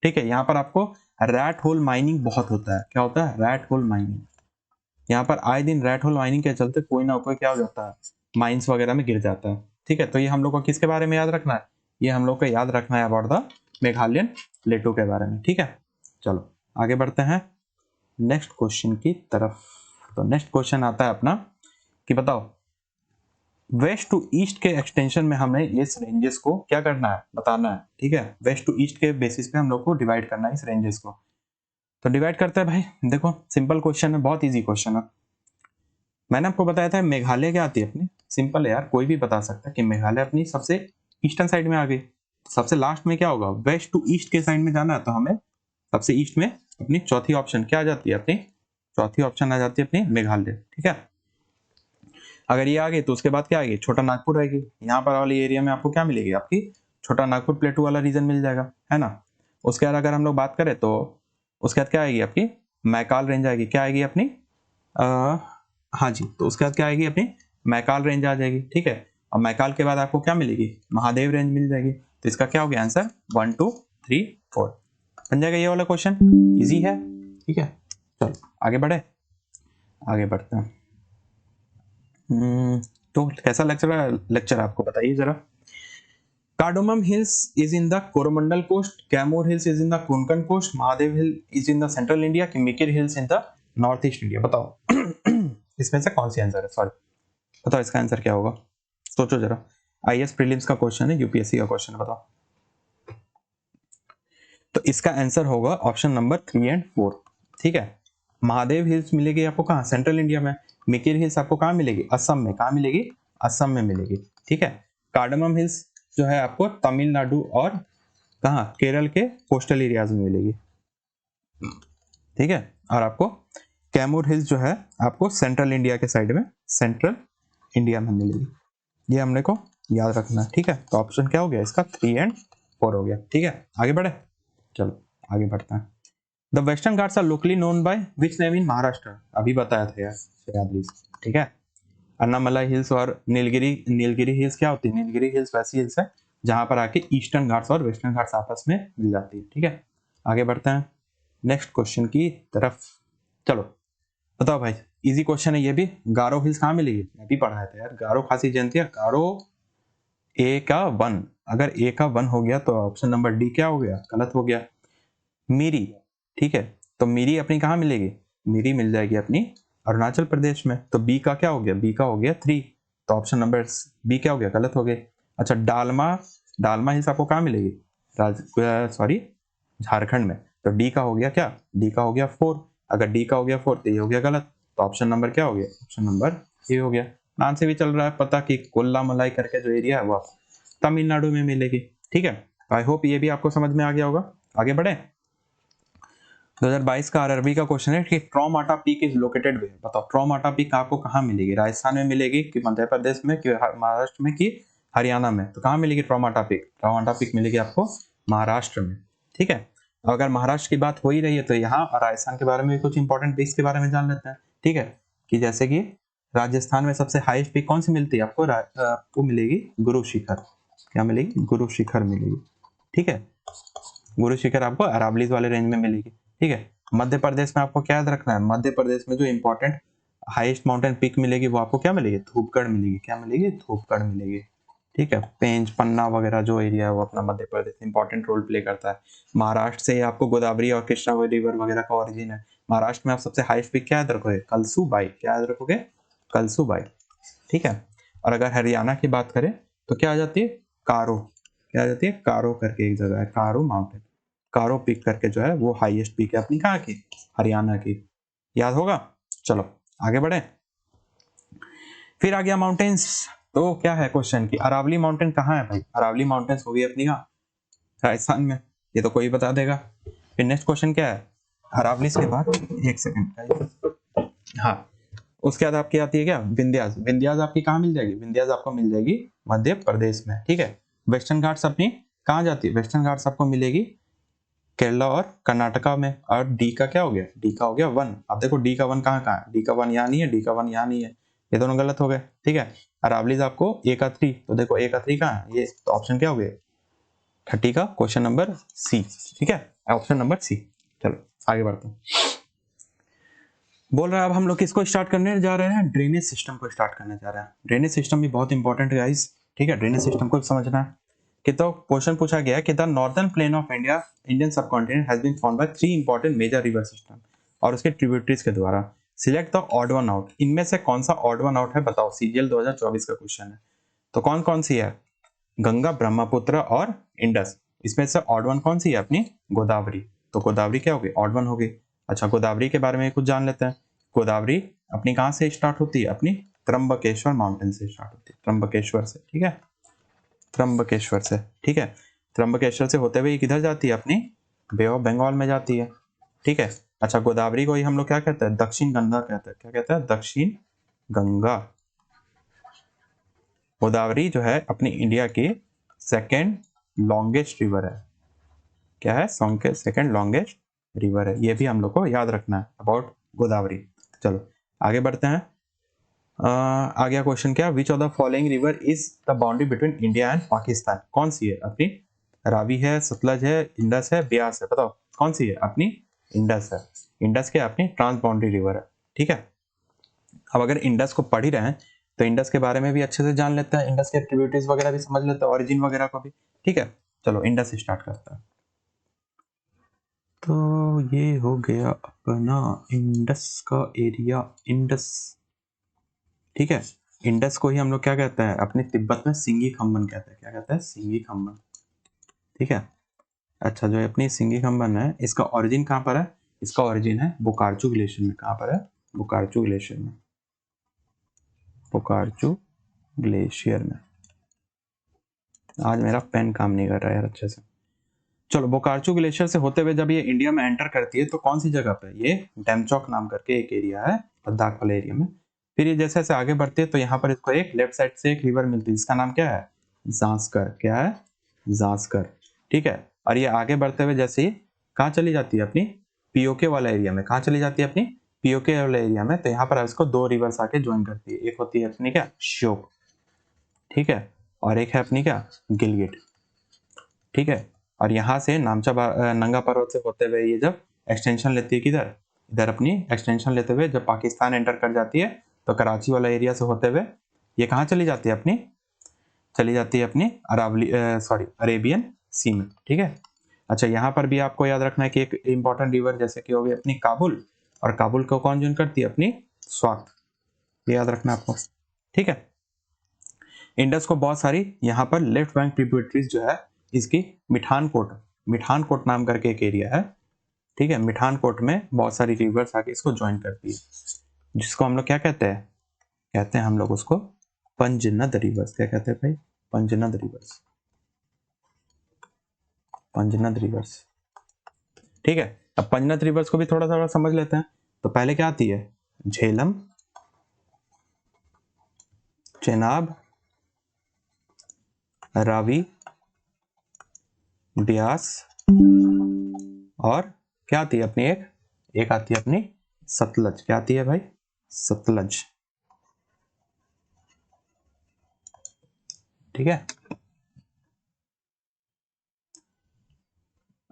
ठीक है, यहाँ पर आपको रैट होल माइनिंग बहुत होता है। क्या होता है? Rat hole mining. यहाँ पर आए दिन रैट होल माइनिंग के चलते कोई ना कोई क्या हो जाता है, माइंस वगैरह में गिर जाता है। ठीक है, तो ये हम लोग को किसके बारे में याद रखना है? ये हम लोग को याद रखना है अबाउट द मेघालयन प्लेटो के बारे में। ठीक है, चलो आगे बढ़ते हैं नेक्स्ट क्वेश्चन की तरफ। तो नेक्स्ट क्वेश्चन आता है अपना कि बताओ वेस्ट टू ईस्ट के एक्सटेंशन में हमें इस रेंजेस को क्या करना है, बताना है। ठीक है, वेस्ट टू ईस्ट के बेसिस पे हम लोग को डिवाइड करना है इस रेंजेस को। तो डिवाइड करते हैं भाई। देखो सिंपल क्वेश्चन है, बहुत इजी क्वेश्चन है। मैंने आपको बताया था मेघालय क्या आती है अपनी, सिंपल है यार, कोई भी बता सकता है कि मेघालय अपनी सबसे ईस्टर्न साइड में आ गई। सबसे लास्ट में क्या होगा? वेस्ट टू ईस्ट के साइड में जाना है, तो हमें सबसे ईस्ट में अपनी चौथी ऑप्शन क्या आ जाती है? अपनी चौथी ऑप्शन आ जाती है अपनी मेघालय। ठीक है, अगर ये आ गई तो उसके बाद क्या आएगी? छोटा नागपुर आएगी। यहाँ पर वाली एरिया में आपको क्या मिलेगी? आपकी छोटा नागपुर प्लेटू वाला रीजन मिल जाएगा, है ना? उसके बाद अगर हम लोग बात करें तो उसके बाद क्या आएगी? आपकी मैकाल रेंज आएगी। क्या आएगी अपनी? हाँ जी, तो उसके बाद क्या आएगी? अपनी मैकाल रेंज आ जाएगी। ठीक है, और मैकाल के बाद आपको क्या मिलेगी? महादेव रेंज मिल जाएगी। तो इसका क्या हो गया आंसर? 1 2 3 4 बन जाएगा ये वाला क्वेश्चन। इजी है। ठीक है, चलो आगे बढ़े, आगे बढ़ते हैं। तो कैसा लेक्चर आपको बताइए जरा। Cardamom hills is in the Coromandel coast, Kaimur hills is in the Konkan coast, Mahadev hill is in the central India, कि Mikir hills in the north east India. बताओ इसमें से कौन सी आंसर है? सॉरी, बताओ इसका आंसर क्या होगा? सोचो जरा, आईएएस प्रीलिम्स का क्वेश्चन है, यूपीएससी का क्वेश्चन है, बताओ। तो इसका आंसर होगा ऑप्शन नंबर 3 और 4। ठीक है, महादेव हिल्स मिलेगी आपको कहाँ? सेंट्रल इंडिया में। मिकिर हिल्स आपको कहाँ मिलेगी? असम में। कहाँ मिलेगी? असम में मिलेगी। ठीक है, कार्डमम हिल्स जो है आपको तमिलनाडु और कहाँ? केरल के कोस्टल एरियाज में मिलेगी। ठीक है, और आपको कैमूर हिल्स जो है आपको सेंट्रल इंडिया के साइड में, सेंट्रल इंडिया में मिलेगी। ये हमने को याद रखना है। ठीक है, तो ऑप्शन क्या हो गया इसका? 3 और 4 हो गया। ठीक है, आगे बढ़े, चलो आगे बढ़ते हैं। The Western Ghats are locally known by which name in Maharashtra? अभी बताया था यार, याद। ठीक है, अन्नामलाई हिल्स और नीलगिरी हिल्स क्या होती है? नीलगिरी हिल्स वैसी हिल्स है जहां पर आके ईस्टर्न घाट्स और वेस्टर्न घाट्स आपस में मिल जाती है। ठीक है, आगे बढ़ते हैं नेक्स्ट क्वेश्चन की तरफ। चलो बताओ भाई, इजी क्वेश्चन है ये भी। गारो हिल्स कहाँ मिलेगी? अभी पढ़ाया था यार, गारो खासी जयंतिया। गारो ए का 1, अगर ए का 1 हो गया तो ऑप्शन नंबर डी क्या हो गया? गलत हो गया। मीरी, ठीक है, तो मीरी अपनी कहाँ मिलेगी? मीरी मिल जाएगी अपनी अरुणाचल प्रदेश में। तो बी का क्या हो गया? बी का हो गया 3, तो ऑप्शन नंबर बी क्या हो गया? गलत हो गया। अच्छा, डालमा हिल्स आपको कहाँ मिलेगी? सॉरी, झारखंड में। तो डी का हो गया क्या? डी का हो गया 4। अगर डी का हो गया 4 तो ये हो गया गलत। तो ऑप्शन नंबर क्या हो गया? ऑप्शन नंबर ए हो गया। नाम से भी चल रहा है पता कि कोल्ला मलाई करके जो एरिया है वो तमिलनाडु में मिलेगी। ठीक है, आई होप ये भी आपको समझ में आ गया होगा। आगे बढ़े। 2022 का आरआरबी का क्वेश्चन है कि ट्रॉमाटा पीक इज लोकेटेड वेयर। बताओ ट्रॉमाटा पीक आपको कहाँ मिलेगी, राजस्थान में मिलेगी कि मध्य प्रदेश में कि महाराष्ट्र में कि हरियाणा में? तो कहाँ मिलेगी ट्रॉमाटा पीक? ट्रॉमाटा पीक मिलेगी आपको महाराष्ट्र में। ठीक है, अगर महाराष्ट्र की बात हो ही रही है तो यहाँ और राजस्थान के बारे में कुछ इंपॉर्टेंट पीक्स के बारे में जान लेते हैं। ठीक है, कि जैसे कि राजस्थान में सबसे हाईएस्ट पीक कौन सी मिलती है आपको? आपको मिलेगी गुरु शिखर। क्या मिलेगी? गुरु शिखर मिलेगी। ठीक है, गुरु शिखर आपको अरावलीज वाले रेंज में मिलेगी। ठीक है, मध्य प्रदेश में आपको क्या याद रखना है? मध्य प्रदेश में जो इंपॉर्टेंट हाईएस्ट माउंटेन पीक मिलेगी वो आपको क्या मिलेगी? धूपगढ़ मिलेगी। क्या मिलेगी? धूपगढ़ मिलेगी। ठीक है, पेंच पन्ना वगैरह जो एरिया है वो अपना Madhya Pradesh important role play करता है। महाराष्ट्र से आपको गोदावरी और कृष्णा रिवर वगैरह का ओरिजिन है। महाराष्ट्र में आप सबसे हाईएस्ट पीक क्या याद रखोगे? कलसूबाई। क्या याद रखोगे? कलसूबाई। ठीक है, और अगर हरियाणा की बात करें तो क्या आ जाती है? कारो। क्या आ जाती है? कारो करके एक जगह है, कारो माउंटेन। कारो पीक करके जो है वो हाईएस्ट पीक है अपनी कहाँ की? हरियाणा की। याद होगा। चलो आगे बढ़े। फिर आ गया माउंटेन्स। तो क्या है क्वेश्चन की अरावली माउंटेन कहाँ है भाई? अरावली माउंटेन्स होगी अपनी कहाँ? राजस्थान में। ये तो कोई बता देगा। फिर नेक्स्ट क्वेश्चन क्या है? अरावली के बाद एक सेकंड, हाँ, उसके बाद आपकी आती है क्या? विंध्यास। विंध्यास आपकी कहाँ मिल जाएगी? विंध्यास आपको मिल जाएगी मध्य प्रदेश में। ठीक है, वेस्टर्न घाट्स अपनी कहाँ जाती है? वेस्टर्न घाट्स आपको मिलेगी केरला और कर्नाटका में। और डी का क्या हो गया? डी का हो गया 1। अब देखो डी का 1 कहाँ कहाँ है? डी का 1 यहाँ नहीं है, डी का 1 यहाँ नहीं है, ये दोनों गलत हो गए। ठीक है, अरावलीज आपको ए का 3, तो देखो ए का 3 कहाँ है? ये तो ऑप्शन क्या हो गया? 30 का क्वेश्चन नंबर सी। ठीक है, ऑप्शन नंबर सी। चलो आगे बढ़ते हैं। बोल रहा है अब हम लोग किसको स्टार्ट करने जा रहे हैं? ड्रेनेज सिस्टम को स्टार्ट करने जा रहे हैं। ड्रेनेज सिस्टम भी बहुत इंपॉर्टेंट है गाइस। ठीक है, ड्रेनेज सिस्टम को समझना है कि तो क्वेश्चन पूछा गया कि the northern plain of India Indian subcontinent has been formed by 3 important major river system और उसके ट्रिब्यूटरीज के द्वारा। Select the odd one out. इनमें से कौन सा ऑड वन आउट है बताओ? सीजीएल 2024 का क्वेश्चन है। तो कौन कौन सी है? गंगा, ब्रह्मपुत्र और इंडस। इसमें से ऑड वन कौन सी है? अपनी गोदावरी। तो गोदावरी क्या होगी? ऑड वन होगी। अच्छा, गोदावरी के बारे में कुछ जान लेते हैं। गोदावरी अपनी कहाँ से स्टार्ट होती है? अपनी त्र्यंबकेश्वर माउंटेन से स्टार्ट होती है, त्र्यंबकेश्वर से। ठीक है, त्र्यंबकेश्वर से। ठीक है, त्र्यंबकेश्वर से होते हुए किधर जाती है? अपनी बे ऑफ बंगाल में जाती है। ठीक है, अच्छा, गोदावरी को ही हम लोग क्या कहते हैं? दक्षिण गंगा कहते हैं। क्या कहते हैं? दक्षिण गंगा। गोदावरी जो है अपनी इंडिया की सेकेंड लॉन्गेस्ट रिवर है। क्या है? सेकेंड लॉन्गेस्ट रिवर है। ये भी हम लोग को याद रखना है अबाउट गोदावरी। चलो आगे बढ़ते हैं। आ गया क्वेश्चन क्या? विच of the following river is the boundary between India and Pakistan? कौन सी है अपनी? रावी है, सतलज है, इंडस है, ब्यास है? बताओ कौन सी है? अपनी इंडस है। इंडस क्या? अपनी ट्रांस बाउंड्री रिवर है। ठीक है, अब अगर इंडस को पढ़ ही रहे हैं तो इंडस के बारे में भी अच्छे से जान लेते हैं, इंडस के एक्टिविटीज वगैरह भी समझ लेते हैं, ओरिजिन वगैरह को भी। ठीक है, चलो इंडस स्टार्ट करते हैं। तो ये हो गया अपना इंडस का एरिया, इंडस। ठीक है, इंडस को ही हम लोग क्या कहते हैं? अपने तिब्बत में सिंगी खम्बन कहते हैं। क्या कहते हैं? सिंगी खम्बन। ठीक है, अच्छा, जो अपनी सिंगी खम्बन है इसका ओरिजिन कहाँ पर है? इसका ओरिजिन है बोकार्चू ग्लेशियर में। कहाँ पर है? बोकार्चू ग्लेशियर में। बोकार्चू ग्लेशियर में। आज मेरा पेन काम नहीं कर रहा है यार अच्छे से। चलो, बोकार्चू ग्लेशियर से होते हुए जब ये इंडिया में एंटर करती है तो कौन सी जगह पे? ये डेमचौक नाम करके एक एरिया है लद्दाख वाले एरिया में। फिर ये जैसे जैसे आगे बढ़ती है तो यहाँ पर इसको एक लेफ्ट साइड से एक रिवर मिलती है जिसका नाम क्या है? जांस्कर। क्या है? जांस्कर। ठीक है, और ये आगे बढ़ते हुए जैसे ही कहाँ चली जाती है? अपनी पीओके वाला एरिया में। कहाँ चली जाती है? अपनी पीओके वाला एरिया में। तो यहाँ पर इसको 2 रिवर्स आके ज्वाइन करती है। एक होती है अपनी क्या? श्योक। ठीक है, और एक है अपनी क्या? गिलगिट। ठीक है, और यहाँ से नामचा नंगा पर्वत से होते हुए ये जब एक्सटेंशन लेती है किधर? इधर अपनी एक्सटेंशन लेते हुए जब पाकिस्तान एंटर कर जाती है तो कराची वाला एरिया से होते हुए ये कहाँ चली जाती है? अपनी चली जाती है अपनी अरेबियन सी में। ठीक है, अच्छा, यहाँ पर भी आपको याद रखना है कि एक इंपॉर्टेंट रिवर जैसे कि हो गई अपनी काबुल, और काबुल को कौन ज्वाइन करती है? अपनी स्वात। ये याद रखना आपको। ठीक है, इंडस को बहुत सारी यहाँ पर लेफ्ट बैंक ट्रिब्यूटरीज जो है इसकी मिठानकोट नाम करके एक एरिया है। ठीक है, मिठानकोट में बहुत सारी रिवर्स आके इसको ज्वाइन करती है जिसको हम लोग क्या कहते हैं? कहते हैं हम लोग उसको पंजनद रिवर्स। क्या कहते हैं भाई? पंजनद रिवर्स। पंजनद रिवर्स। ठीक है, अब पंजनद रिवर्स को भी थोड़ा थोड़ा समझ लेते हैं। तो पहले क्या आती है? झेलम, चेनाब, रावी, ब्यास, और क्या आती है अपनी एक आती है अपनी सतलज। क्या आती है भाई? सतलज। ठीक है।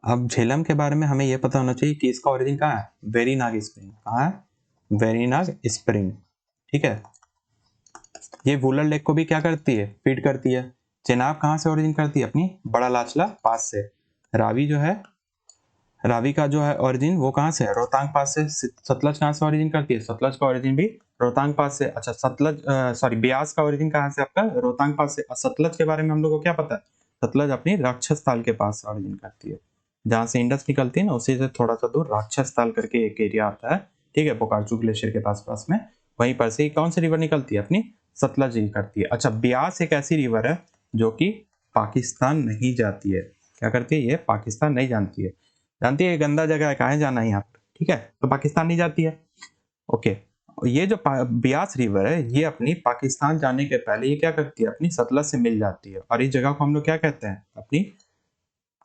अब झेलम के बारे में हमें यह पता होना चाहिए कि इसका ओरिजिन कहाँ है? वेरीनाग स्प्रिंग। कहाँ है? वेरीनाग स्प्रिंग। ठीक है। ये वुलर लेक को भी क्या करती है? फीड करती है। चेनाब कहाँ से ओरिजिन करती है? अपनी बड़ा लाचला पास से। रावी जो है, रावी का जो है ओरिजिन वो कहाँ से है? रोहतांग पास से। सतलज कहाँ से ओरिजिन करती है? सतलज का ओरिजिन भी रोहतांग पास से। अच्छा, सतलज सॉरी ब्यास का ओरिजिन कहाँ से आपका? रोहतांग पास से। सतलज के बारे में हम लोग को क्या पता है? सतलज अपनी राक्षस ताल के पास ओरिजिन करती है। जहाँ से इंडस निकलती है ना, उसी से थोड़ा सा दूर राक्षस ताल करके एक एरिया आता है। ठीक है, बोकार्चू ग्लेशियर के पास में। वहीं पर से कौन सी रिवर निकलती है? अपनी सतलज निकलती है। अच्छा, ब्यास एक ऐसी रिवर है जो कि पाकिस्तान नहीं जाती है। क्या करती है? ये पाकिस्तान नहीं जानती है। जानती है गंदा जगह है, कहाँ जाना है यहाँ पर। ठीक है, तो पाकिस्तान नहीं जाती है। ओके। ये जो ब्यास रिवर है, ये अपनी पाकिस्तान जाने के पहले ये क्या करती है? अपनी सतलज से मिल जाती है। और इस जगह को हम लोग क्या कहते हैं? अपनी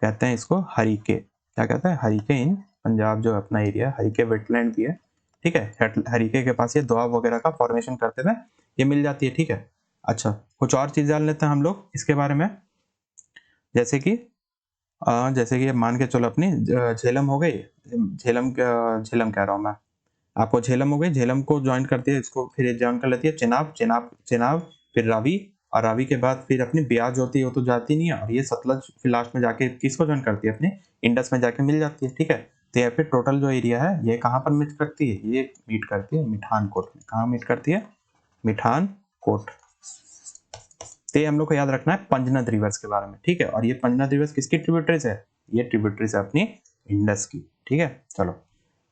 कहते हैं इसको हरीके। क्या कहते हैं? हरीके इन पंजाब जो अपना एरिया, हरीके वेटलैंड भी है। ठीक है, हरीके के पास ये दोआब वगैरह का फॉर्मेशन करते हुए ये मिल जाती है। ठीक है। अच्छा, कुछ और चीज जान लेते हैं हम लोग इसके बारे में। जैसे कि मान के चलो अपनी झेलम हो गई। झेलम कह रहा हूँ मैं आपको। झेलम हो गई, झेलम को ज्वाइन करती है, इसको फिर ज्वाइन कर लेती है चेनाब, फिर रावी। और रावी के बाद फिर अपनी ब्यास जो होती है वो तो जाती नहीं है, और ये सतलज फिर लास्ट में जाके किसको ज्वाइन करती है? अपने इंडस में जाके मिल जाती है। ठीक है। तो यहाँ पे टोटल जो एरिया है ये कहाँ पर मीट करती है? ये मीट करती है मिठान कोट में। कहाँ मीट करती है? मिठान कोट। तो ये हम लोग को याद रखना है पंजनद रिवर्स के बारे में। ठीक है। और ये पंजनद रिवर्स किसकी ट्रिब्यूटरीज है? ये ट्रिब्यूटरीज है अपनी इंडस की। ठीक है। चलो,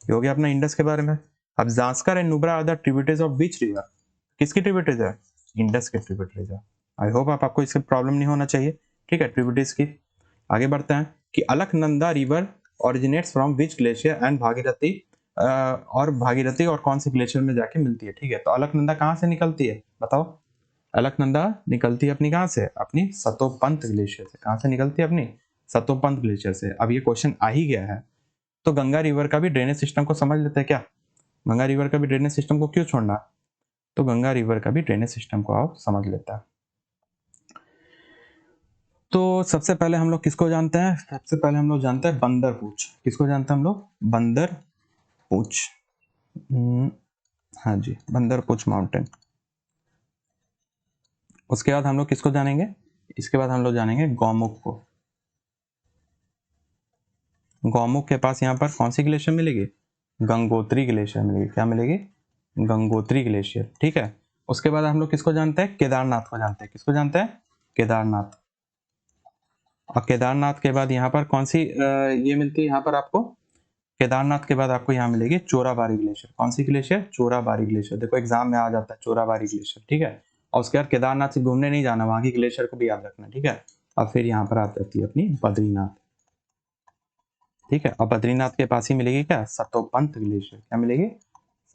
ये हो गया अपना इंडस के बारे में। अब Zanskar and Nubra are the tributaries of which river? किसकी ट्रिब्यूटरीज है? इंडस की ट्रिब्यूटरीज है। आई होप आपको इससे प्रॉब्लम नहीं होना चाहिए। ठीक है, ट्रिब्यूटरीज की। आगे बढ़ते हैं कि Alaknanda river originates from which glacier and Bhagirathi, और भागीरथी और कौन से ग्लेशियर में जाके मिलती है? ठीक है, तो अलकनंदा कहाँ से निकलती है? बताओ। अलकनंदा निकलती है अपनी कहाँ से? अपनी सतोपंत ग्लेशियर से। कहाँ से निकलती है? अपनी सतोपंत ग्लेशियर से। अब ये क्वेश्चन आ ही गया है, तो गंगा रिवर का भी ड्रेनेज सिस्टम को समझ लेते हैं क्या? गंगा रिवर का भी ड्रेनेज सिस्टम को क्यों छोड़ना? तो गंगा रिवर का भी ड्रेनेज सिस्टम को आप समझ लेते हैं। तो सबसे पहले हम लोग किसको जानते हैं? सबसे पहले हम लोग जानते हैं बंदर पूछ। किसको जानते हैं हम लोग? बंदर पूछ। हाँ जी, बंदर पूछ माउंटेन। उसके बाद हम लोग किसको जानेंगे? इसके बाद हम लोग जानेंगे गौमुख को। गौमुख के पास यहाँ पर कौन सी ग्लेशियर मिलेगी? गंगोत्री ग्लेशियर मिलेगी। क्या मिलेगी? गंगोत्री ग्लेशियर। ठीक है। उसके बाद हम लोग किसको जानते हैं? केदारनाथ को जानते हैं। किसको जानते हैं? केदारनाथ। और केदारनाथ के बाद यहाँ पर कौन सी ये मिलती है यहाँ पर आपको? केदारनाथ के बाद आपको यहाँ मिलेगी चोराबारी ग्लेशियर। कौन सी ग्लेशियर? चोराबारी ग्लेशियर। देखो एग्जाम में आ जाता है चोराबारी ग्लेशियर। ठीक है। और उसके बाद केदारनाथ से घूमने नहीं जाना, वहां की ग्लेशियर को भी याद रखना। ठीक है। और फिर यहाँ पर आ जाती है अपनी बद्रीनाथ। ठीक है। और बद्रीनाथ के पास ही मिलेगी क्या? सतोपंत ग्लेशियर। क्या मिलेगी?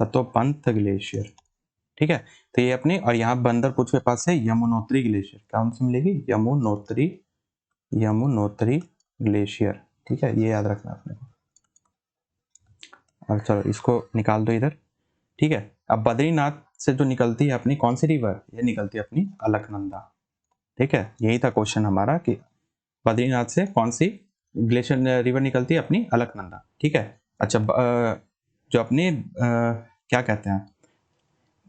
सतोपंत ग्लेशियर। ठीक है। तो ये अपनी, और यहाँ बंदरपुर के पास है यमुनोत्री ग्लेशियर। कौन सी मिलेगी? यमुनोत्री ग्लेशियर। ठीक है, ये याद रखना अपने को। और चलो इसको निकाल दो इधर। ठीक है। अब बद्रीनाथ से जो निकलती है अपनी कौन सी रिवर? ये निकलती है अपनी अलकनंदा। ठीक है, यही था क्वेश्चन हमारा कि बद्रीनाथ से कौन सी ग्लेशियर रिवर निकलती है? अपनी अलकनंदा। ठीक है। अच्छा, जो अपनी क्या कहते हैं,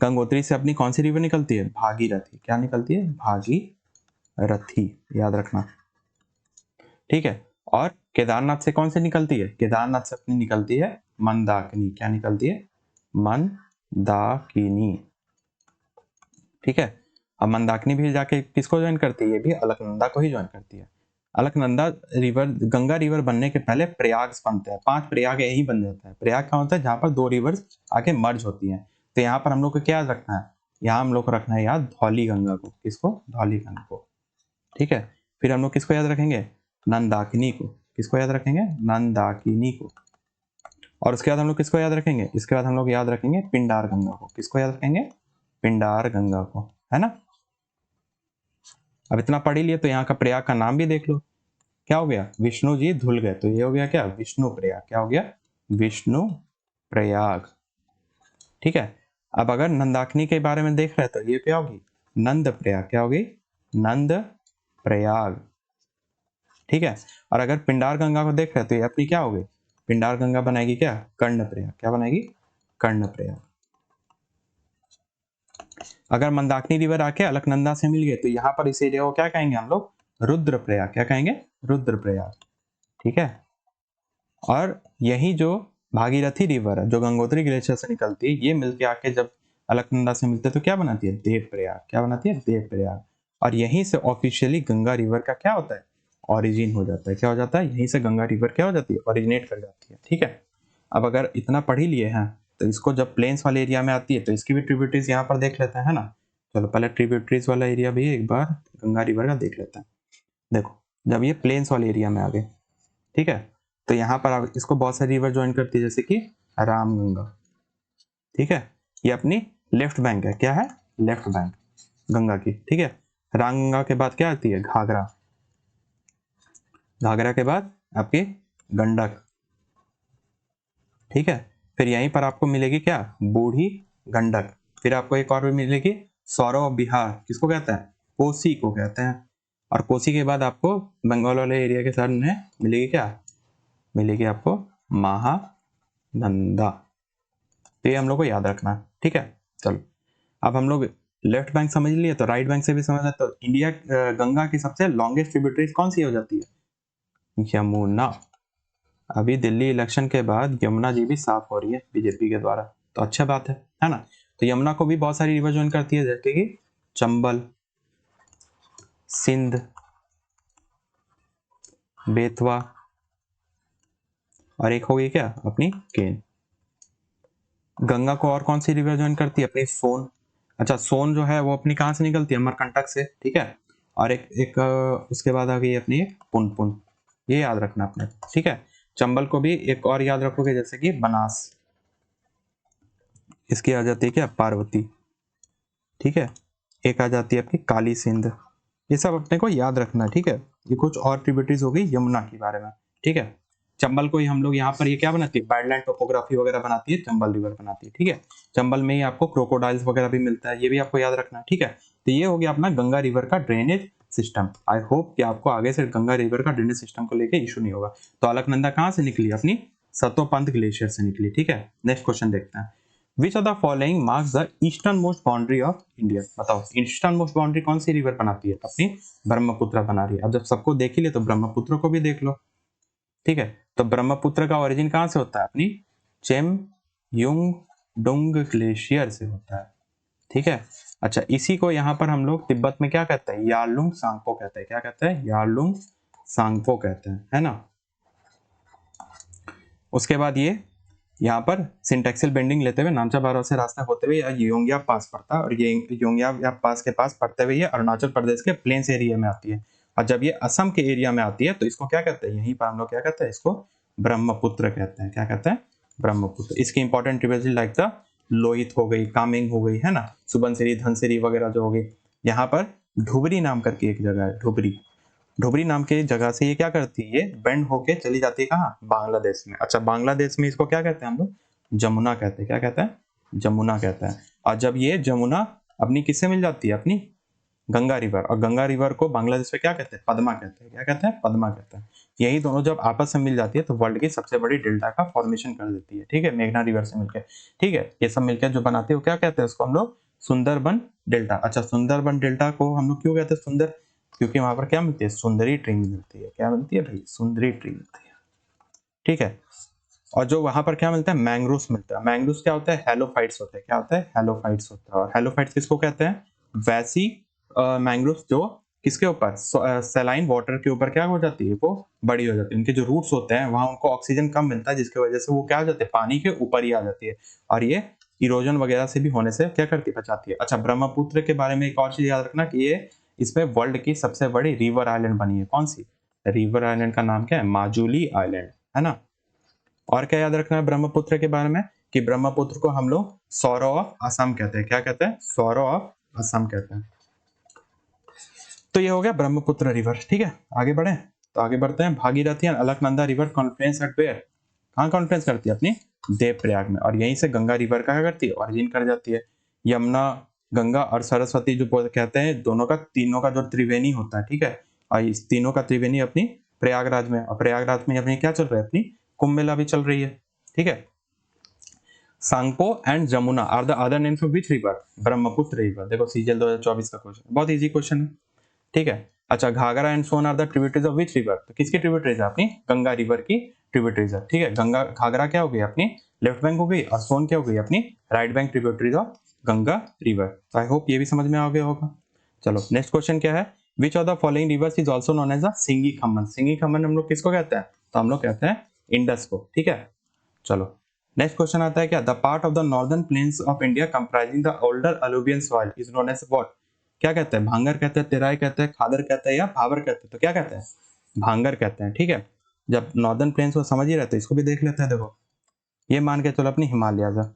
गंगोत्री से अपनी कौन सी रिवर निकलती है? भागीरथी। क्या निकलती है? भागीरथी। याद रखना। ठीक है। और केदारनाथ से कौन सी निकलती है? केदारनाथ से अपनी निकलती है मंदाकिनी। क्या निकलती है? मंदाकिनी। ठीक है। अब मंदाकिनी भी जाके किसको ज्वाइन करती है? ये भी अलकनंदा को ही ज्वाइन करती है। अलकनंदा रिवर, गंगा रिवर बनने के पहले प्रयाग बनते हैं। 5 प्रयाग यही बन जाता है। प्रयाग क्या होता है? जहां पर 2 रिवर्स आके मर्ज होती हैं। तो यहाँ पर हम लोग को क्या रखना है? यहाँ हम लोग को रखना है याद धौली गंगा को। किसको? धौली गंगा को। ठीक है। फिर हम लोग किसको याद रखेंगे? नंदाकिनी को। किसको याद रखेंगे? नंदाकिनी को। और उसके बाद हम लोग किसको याद रखेंगे, इसके बाद हम लोग याद रखेंगे पिंडार गंगा को। किसको याद रखेंगे, पिंडार गंगा को, है ना। अब इतना पढ़ ही लिए तो यहाँ का प्रयाग का नाम भी देख लो, क्या हो गया, विष्णु जी धुल गए, तो ये हो गया क्या, विष्णु प्रयाग। क्या हो गया, विष्णु प्रयाग। ठीक है। अब अगर नंदाकिनी के बारे में देख रहे हैं तो ये क्या होगी, नंद प्रयाग। क्या होगी, नंद प्रयाग। ठीक है। और अगर पिंडार गंगा को देख रहे हैं तो ये अपनी क्या होगी, पिंडार गंगा बनाएगी क्या, कर्ण प्रयाग। क्या बनाएगी, कर्ण प्रयाग। अगर मंदाकिनी रिवर आके अलकनंदा से मिल गए तो यहाँ पर इस एरिया को क्या कहेंगे हम लोग, रुद्र प्रयाग। क्या कहेंगे, रुद्र प्रयाग। ठीक है। और यही जो भागीरथी रिवर है जो गंगोत्री ग्लेशियर से निकलती है, ये मिलके आके जब अलकनंदा से मिलते हैं तो क्या बनाती है, देव प्रयाग। क्या बनाती है, देव प्रयाग। और यहीं से ऑफिशियली गंगा रिवर का क्या होता है, ऑरिजिन हो जाता है। क्या हो जाता है, यहीं से गंगा रिवर क्या हो जाती है, ओरिजिनेट कर जाती है। ठीक है। अब अगर इतना पढ़ ही लिए हैं तो इसको जब प्लेन्स वाले एरिया में आती है तो इसकी भी ट्रिब्यूटरीज यहाँ पर देख लेते हैं, है ना। चलो पहले ट्रिब्यूटरीज वाला एरिया भी एक बार गंगा रिवर का देख लेते हैं। देखो जब ये प्लेन्स वाले एरिया में आ गए, ठीक है, तो यहाँ पर इसको बहुत सारी रिवर ज्वाइन करती है, जैसे कि रामगंगा। ठीक है, ये अपनी लेफ्ट बैंक है। क्या है, लेफ्ट बैंक गंगा की। ठीक है। रामगंगा के बाद क्या आती है, घाघरा। घाघरा के बाद आपकी गंडक। ठीक है। फिर यहीं पर आपको मिलेगी क्या, बूढ़ी गंडक। फिर आपको एक और भी मिलेगी सौरव बिहार। किसको कहते हैं, कोसी को कहते हैं। और कोसी के बाद आपको बंगाल वाले एरिया के सामने मिलेगी क्या, मिलेगी आपको महानंदा। तो ये हम लोग को याद रखना है। ठीक है। चलो अब हम लोग लेफ्ट बैंक समझ लिए तो राइट बैंक से भी समझ लें। तो इंडिया गंगा की सबसे लॉन्गेस्ट ट्रिब्यूटरी कौन सी हो जाती है, यमुना। अभी दिल्ली इलेक्शन के बाद यमुना जी भी साफ हो रही है बीजेपी के द्वारा, तो अच्छा बात है ना। तो यमुना को भी बहुत सारी रिवर ज्वाइन करती है, जैसे कि चंबल, सिंध, बेतवा, और एक हो गई क्या अपनी केन। गंगा को और कौन सी रिवर ज्वाइन करती है, अपनी सोन। अच्छा सोन जो है वो अपनी कहाँ से निकलती है, अमरकंटक से। ठीक है। और एक उसके बाद आ गई अपनी पुनपुन, ये याद रखना अपने। ठीक है। चंबल को भी एक और याद रखोगे, जैसे कि बनास, इसकी आ जाती है क्या, पार्वती। ठीक है। एक आ जाती है आपकी काली सिंध। ये सब अपने को याद रखना है। ठीक है। ये कुछ और ट्रिब्यूटरीज हो गई यमुना के बारे में। ठीक है। चंबल को ही हम लोग यहाँ पर ये क्या बनाती है, बैडलैंड टोपोग्राफी वगैरह बनाती है, चंबल रिवर बनाती है। ठीक है। चंबल में ही आपको क्रोकोडाइल्स वगैरह भी मिलता है, ये भी आपको याद रखना है। ठीक है। तो ये हो गया अपना गंगा रिवर का ड्रेनेज सिस्टम। आई होप कि आपको आगे से गंगा रिवर का ड्रेनेज सिस्टम को लेकर इशू नहीं होगा। तो अलकनंदा कहाँ से निकली, अपनी सतोपंथ ग्लेशियर से निकली। ठीक है। नेक्स्ट क्वेश्चन देखते हैं। विच of the following marks the eastern most boundary of India. बताओ ईस्टर्न मोस्ट बाउंड्री कौन सी रिवर बनाती है, अपनी ब्रह्मपुत्र बना रही है। अब जब सबको देख ही ले तो ब्रह्मपुत्र को भी देख लो। ठीक है। तो ब्रह्मपुत्र का ओरिजिन कहां से होता है, अपनी चेम युंग डुंग ग्लेशियर से होता है। ठीक है। अच्छा इसी को यहाँ पर हम लोग तिब्बत में क्या कहते हैं, यारलुंग सांगपो कहते हैं। क्या कहते हैं, यारलुंग सांगपो कहते हैं, है ना। उसके बाद ये यहाँ पर सिंटेक्सल बेंडिंग लेते हुए नामचा बारह से रास्ता होते हुए योंगिया पास पड़ता है, और ये योंगिया पास के पास पड़ते हुए ये अरुणाचल प्रदेश के प्लेन्स एरिया में आती है। और जब ये असम के एरिया में आती है तो इसको क्या कहते हैं, यहीं पर हम लोग क्या कहते हैं, इसको ब्रह्मपुत्र कहते हैं। क्या कहते हैं, ब्रह्मपुत्र। इसकी important tributary like the Lohit हो गई, कामेंग हो गई, है ना, सुबनसिरी, धनसिरी वगैरह जो हो गई। यहाँ पर ढुबरी नाम करके एक जगह है, ढुबरी। ढुबरी नाम के जगह से ये क्या करती है, ये बेंड होके चली जाती है कहाँ, बांग्लादेश में। अच्छा बांग्लादेश में इसको क्या कहते हैं हम लोग, जमुना कहते हैं। क्या कहते हैं, जमुना कहते हैं। और जब ये जमुना अपनी किससे मिल जाती है, अपनी गंगा रिवर, और गंगा रिवर को बांग्लादेश में क्या कहते हैं, पद्मा कहते हैं। क्या कहते हैं, पद्मा कहते हैं। यही दोनों जब आपस में मिल जाती है तो वर्ल्ड की सबसे बड़ी डेल्टा का फॉर्मेशन कर देती है। ठीक है, मेघना रिवर से मिलकर। ठीक है, ये सब मिलकर जो बनाती है वो क्या कहते हैं, उसको हम लोग सुंदरबन डेल्टा। अच्छा सुंदरबन डेल्टा को हम लोग क्यों कहते हैं सुंदर, क्योंकि वहां पर क्या मिलती है, सुंदरी ट्री मिलती है। क्या मिलती है भाई, सुंदरी ट्री मिलती है। ठीक है। और जो वहां पर क्या मिलता है, मैंग्रोव्स मिलता है। मैंग्रोव्स क्या होता है, हेलोफाइट्स होते हैं। क्या होता है, हेलोफाइट्स होता है। और हेलोफाइट्स किसको कहते हैं, वैसी मैंग्रोव्स जो किसके ऊपर, सैलाइन वाटर के ऊपर क्या हो जाती है, वो बड़ी हो जाती है। उनके जो रूट्स होते हैं वहां उनको ऑक्सीजन कम मिलता है, जिसकी वजह से वो क्या हो जाते हैं, पानी के ऊपर ही आ जाती है। और ये इरोजन वगैरह से भी होने से क्या करती है, बचाती है। अच्छा ब्रह्मपुत्र के बारे में एक और चीज याद रखना कि ये इसमें वर्ल्ड की सबसे बड़ी रिवर आइलैंड बनी है। कौन सी रिवर आइलैंड का नाम क्या है, माजुली आइलैंड, है ना। और क्या याद रखना है ब्रह्मपुत्र के बारे में कि ब्रह्मपुत्र को हम लोग सौरो ऑफ असम कहते हैं। क्या कहते हैं? सौरो ऑफ असम कहते हैं। तो ये हो गया ब्रह्मपुत्र रिवर। ठीक है, आगे बढ़े तो आगे बढ़ते हैं। Bhagirathi and Alaknanda river conference at where? कहाँ कॉन्फ्रेंस करती है? अपनी देवप्रयाग में। और यहीं से गंगा रिवर का क्या करती है? ऑरिजिन कर जाती है। यमुना, गंगा और सरस्वती जो कहते हैं दोनों का, तीनों का जो त्रिवेणी होता है, ठीक है, और इस तीनों का त्रिवेणी अपनी प्रयागराज में, और प्रयागराज में अपनी क्या चल रहा है? अपनी कुंभ मेला भी चल रही है। ठीक है। Tsangpo and Jamuna are the other names of which river? Brahmaputra river. देखो सीजीएल 2024 का क्वेश्चन, बहुत इजी क्वेश्चन है। ठीक है। अच्छा, Ghaghara and Son are the tributaries of which river? तो किसकी ट्रिब्यूटरीज है? अपनी गंगा रिवर की ट्रिब्यूटरीज है। ठीक है, गंगा, घाघरा क्या हो गई? अपनी लेफ्ट बैंक हो गई, और सोन क्या हो गई? अपनी right bank tributaries of Ganga river. तो आई होप ये भी समझ में आ गया होगा। चलो नेक्स्ट क्वेश्चन क्या है? Which of the following rivers is also known as the Singi Khamban? Singi Khamban हम लोग किसको कहते हैं? तो हम लोग कहते हैं इंडस को। ठीक है। चलो नेक्स्ट क्वेश्चन आता है क्या? The part of the northern plains of India comprising the older alluvial soil is known as what? क्या कहते हैं? भांगर कहते हैं, तेराई कहते हैं, खादर कहते हैं, या भावर कहते हैं? तो क्या कहते हैं? भांगर कहते हैं। ठीक है। जब नॉर्दर्न प्लेन्स को समझ ही रहते हैं, इसको भी देख लेते हैं। देखो ये मान के चलो अपनी हिमालय से,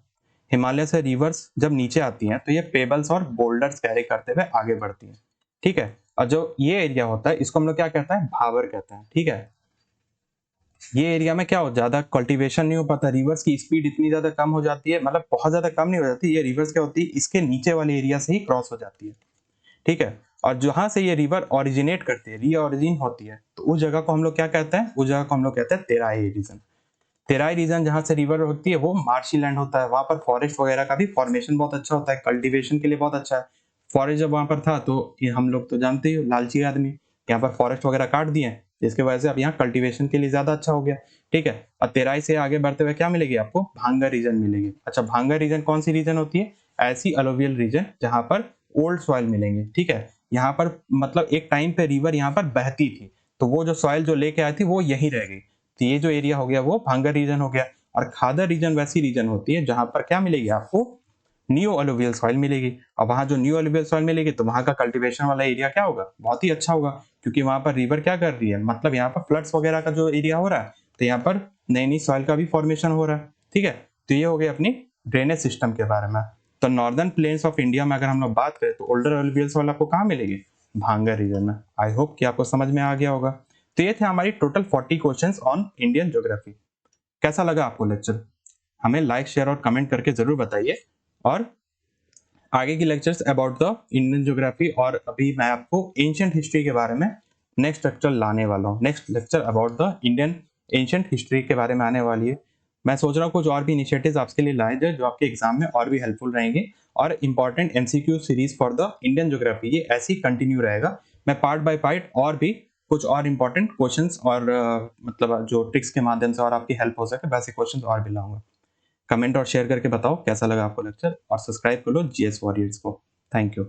हिमालय से रिवर्स जब नीचे आती हैं तो ये पेबल्स और बोल्डर्स कैरी करते हुए आगे बढ़ती हैं। ठीक है। और जो ये एरिया होता है इसको हम लोग क्या कहते हैं? भावर कहते हैं। ठीक है। ये एरिया में क्या हो, ज्यादा कल्टीवेशन नहीं हो पाता, रिवर्स की स्पीड इतनी ज्यादा कम हो जाती है, मतलब बहुत ज्यादा कम नहीं हो जाती, ये रिवर्स क्या होती है इसके नीचे वाले एरिया से ही क्रॉस हो जाती है। ठीक है। और जहां से ये रिवर ओरिजिनेट करती है, रीओरिजिन होती है, तो उस जगह को हम लोग क्या कहते हैं? उस जगह को हम लोग कहते हैं तेराई रीजन। तेराई रीजन जहां से रिवर होती है वो मार्शी लैंड होता है, वहां पर फॉरेस्ट वगैरह का भी फॉर्मेशन बहुत अच्छा होता है, कल्टीवेशन के लिए बहुत अच्छा है। फॉरेस्ट जब वहां पर था तो ये हम लोग तो जानते ही हो, लालची आदमी, यहाँ पर फॉरेस्ट वगैरह काट दिए, जिसकी वजह से अब यहाँ कल्टीवेशन के लिए ज्यादा अच्छा हो गया। ठीक है। और तेराई से आगे बढ़ते हुए क्या मिलेगी आपको? भांगर रीजन मिलेगी। अच्छा, भांगर रीजन कौन सी रीजन होती है? ऐसी अलोवियल रीजन जहां पर ओल्ड सॉइल मिलेंगे। ठीक है। यहाँ पर मतलब एक टाइम पे रिवर यहाँ पर बहती थी, तो वो जो सॉइल जो लेके आई थी वो यही रह गई। तो ये जो एरिया हो गया वो भांगर रीजन हो गया। और खादर रीजन वैसी रीजन होती है जहां पर क्या मिलेगी आपको? न्यू अलुवियल सॉइल मिलेगी। और वहां जो न्यू अलुवियल सॉइल मिलेगी तो वहां का कल्टीवेशन वाला एरिया क्या होगा? बहुत ही अच्छा होगा, क्योंकि वहां पर रिवर क्या कर रही है, मतलब यहाँ पर फ्लड्स वगैरह का जो एरिया हो रहा है, तो यहाँ पर नई नई सॉइल का भी फॉर्मेशन हो रहा है। ठीक है। तो ये हो गया अपनी ड्रेनेज सिस्टम के बारे में। तो नॉर्दर्न प्लेन्स ऑफ इंडिया में अगर हम लोग बात करें तो ओल्डर अलुवियल सॉइल आपको कहाँ मिलेगी? भांगर रीजन में। आई होप कि आपको समझ में आ गया होगा। तो ये थे हमारी total 40 questions on Indian geography. कैसा लगा आपको लेक्चर? हमें लाइक, शेयर और कमेंट करके जरूर बताइए। और आगे की lectures about the Indian geography, और अभी मैं आपको एंशिएंट हिस्ट्री के बारे में नेक्स्ट लेक्चर लाने वाला हूँ। Next lecture about the Indian ancient history के बारे में आने वाली है। मैं सोच रहा हूँ कुछ और भी इनिशिएटिव्स आपके लिए लाए जाए जो आपके एग्जाम में और भी हेल्पफुल रहेंगे। और important MCQ series for the Indian geography ये ऐसी कंटिन्यू रहेगा। मैं पार्ट बाय पार्ट और भी कुछ और इंपॉर्टेंट क्वेश्चंस और मतलब जो ट्रिक्स के माध्यम से और आपकी हेल्प हो सके वैसे क्वेश्चंस और भी लाऊंगा। कमेंट और शेयर करके बताओ कैसा लगा आपको लेक्चर, और सब्सक्राइब कर लो जीएस वॉरियर्स को। Thank you.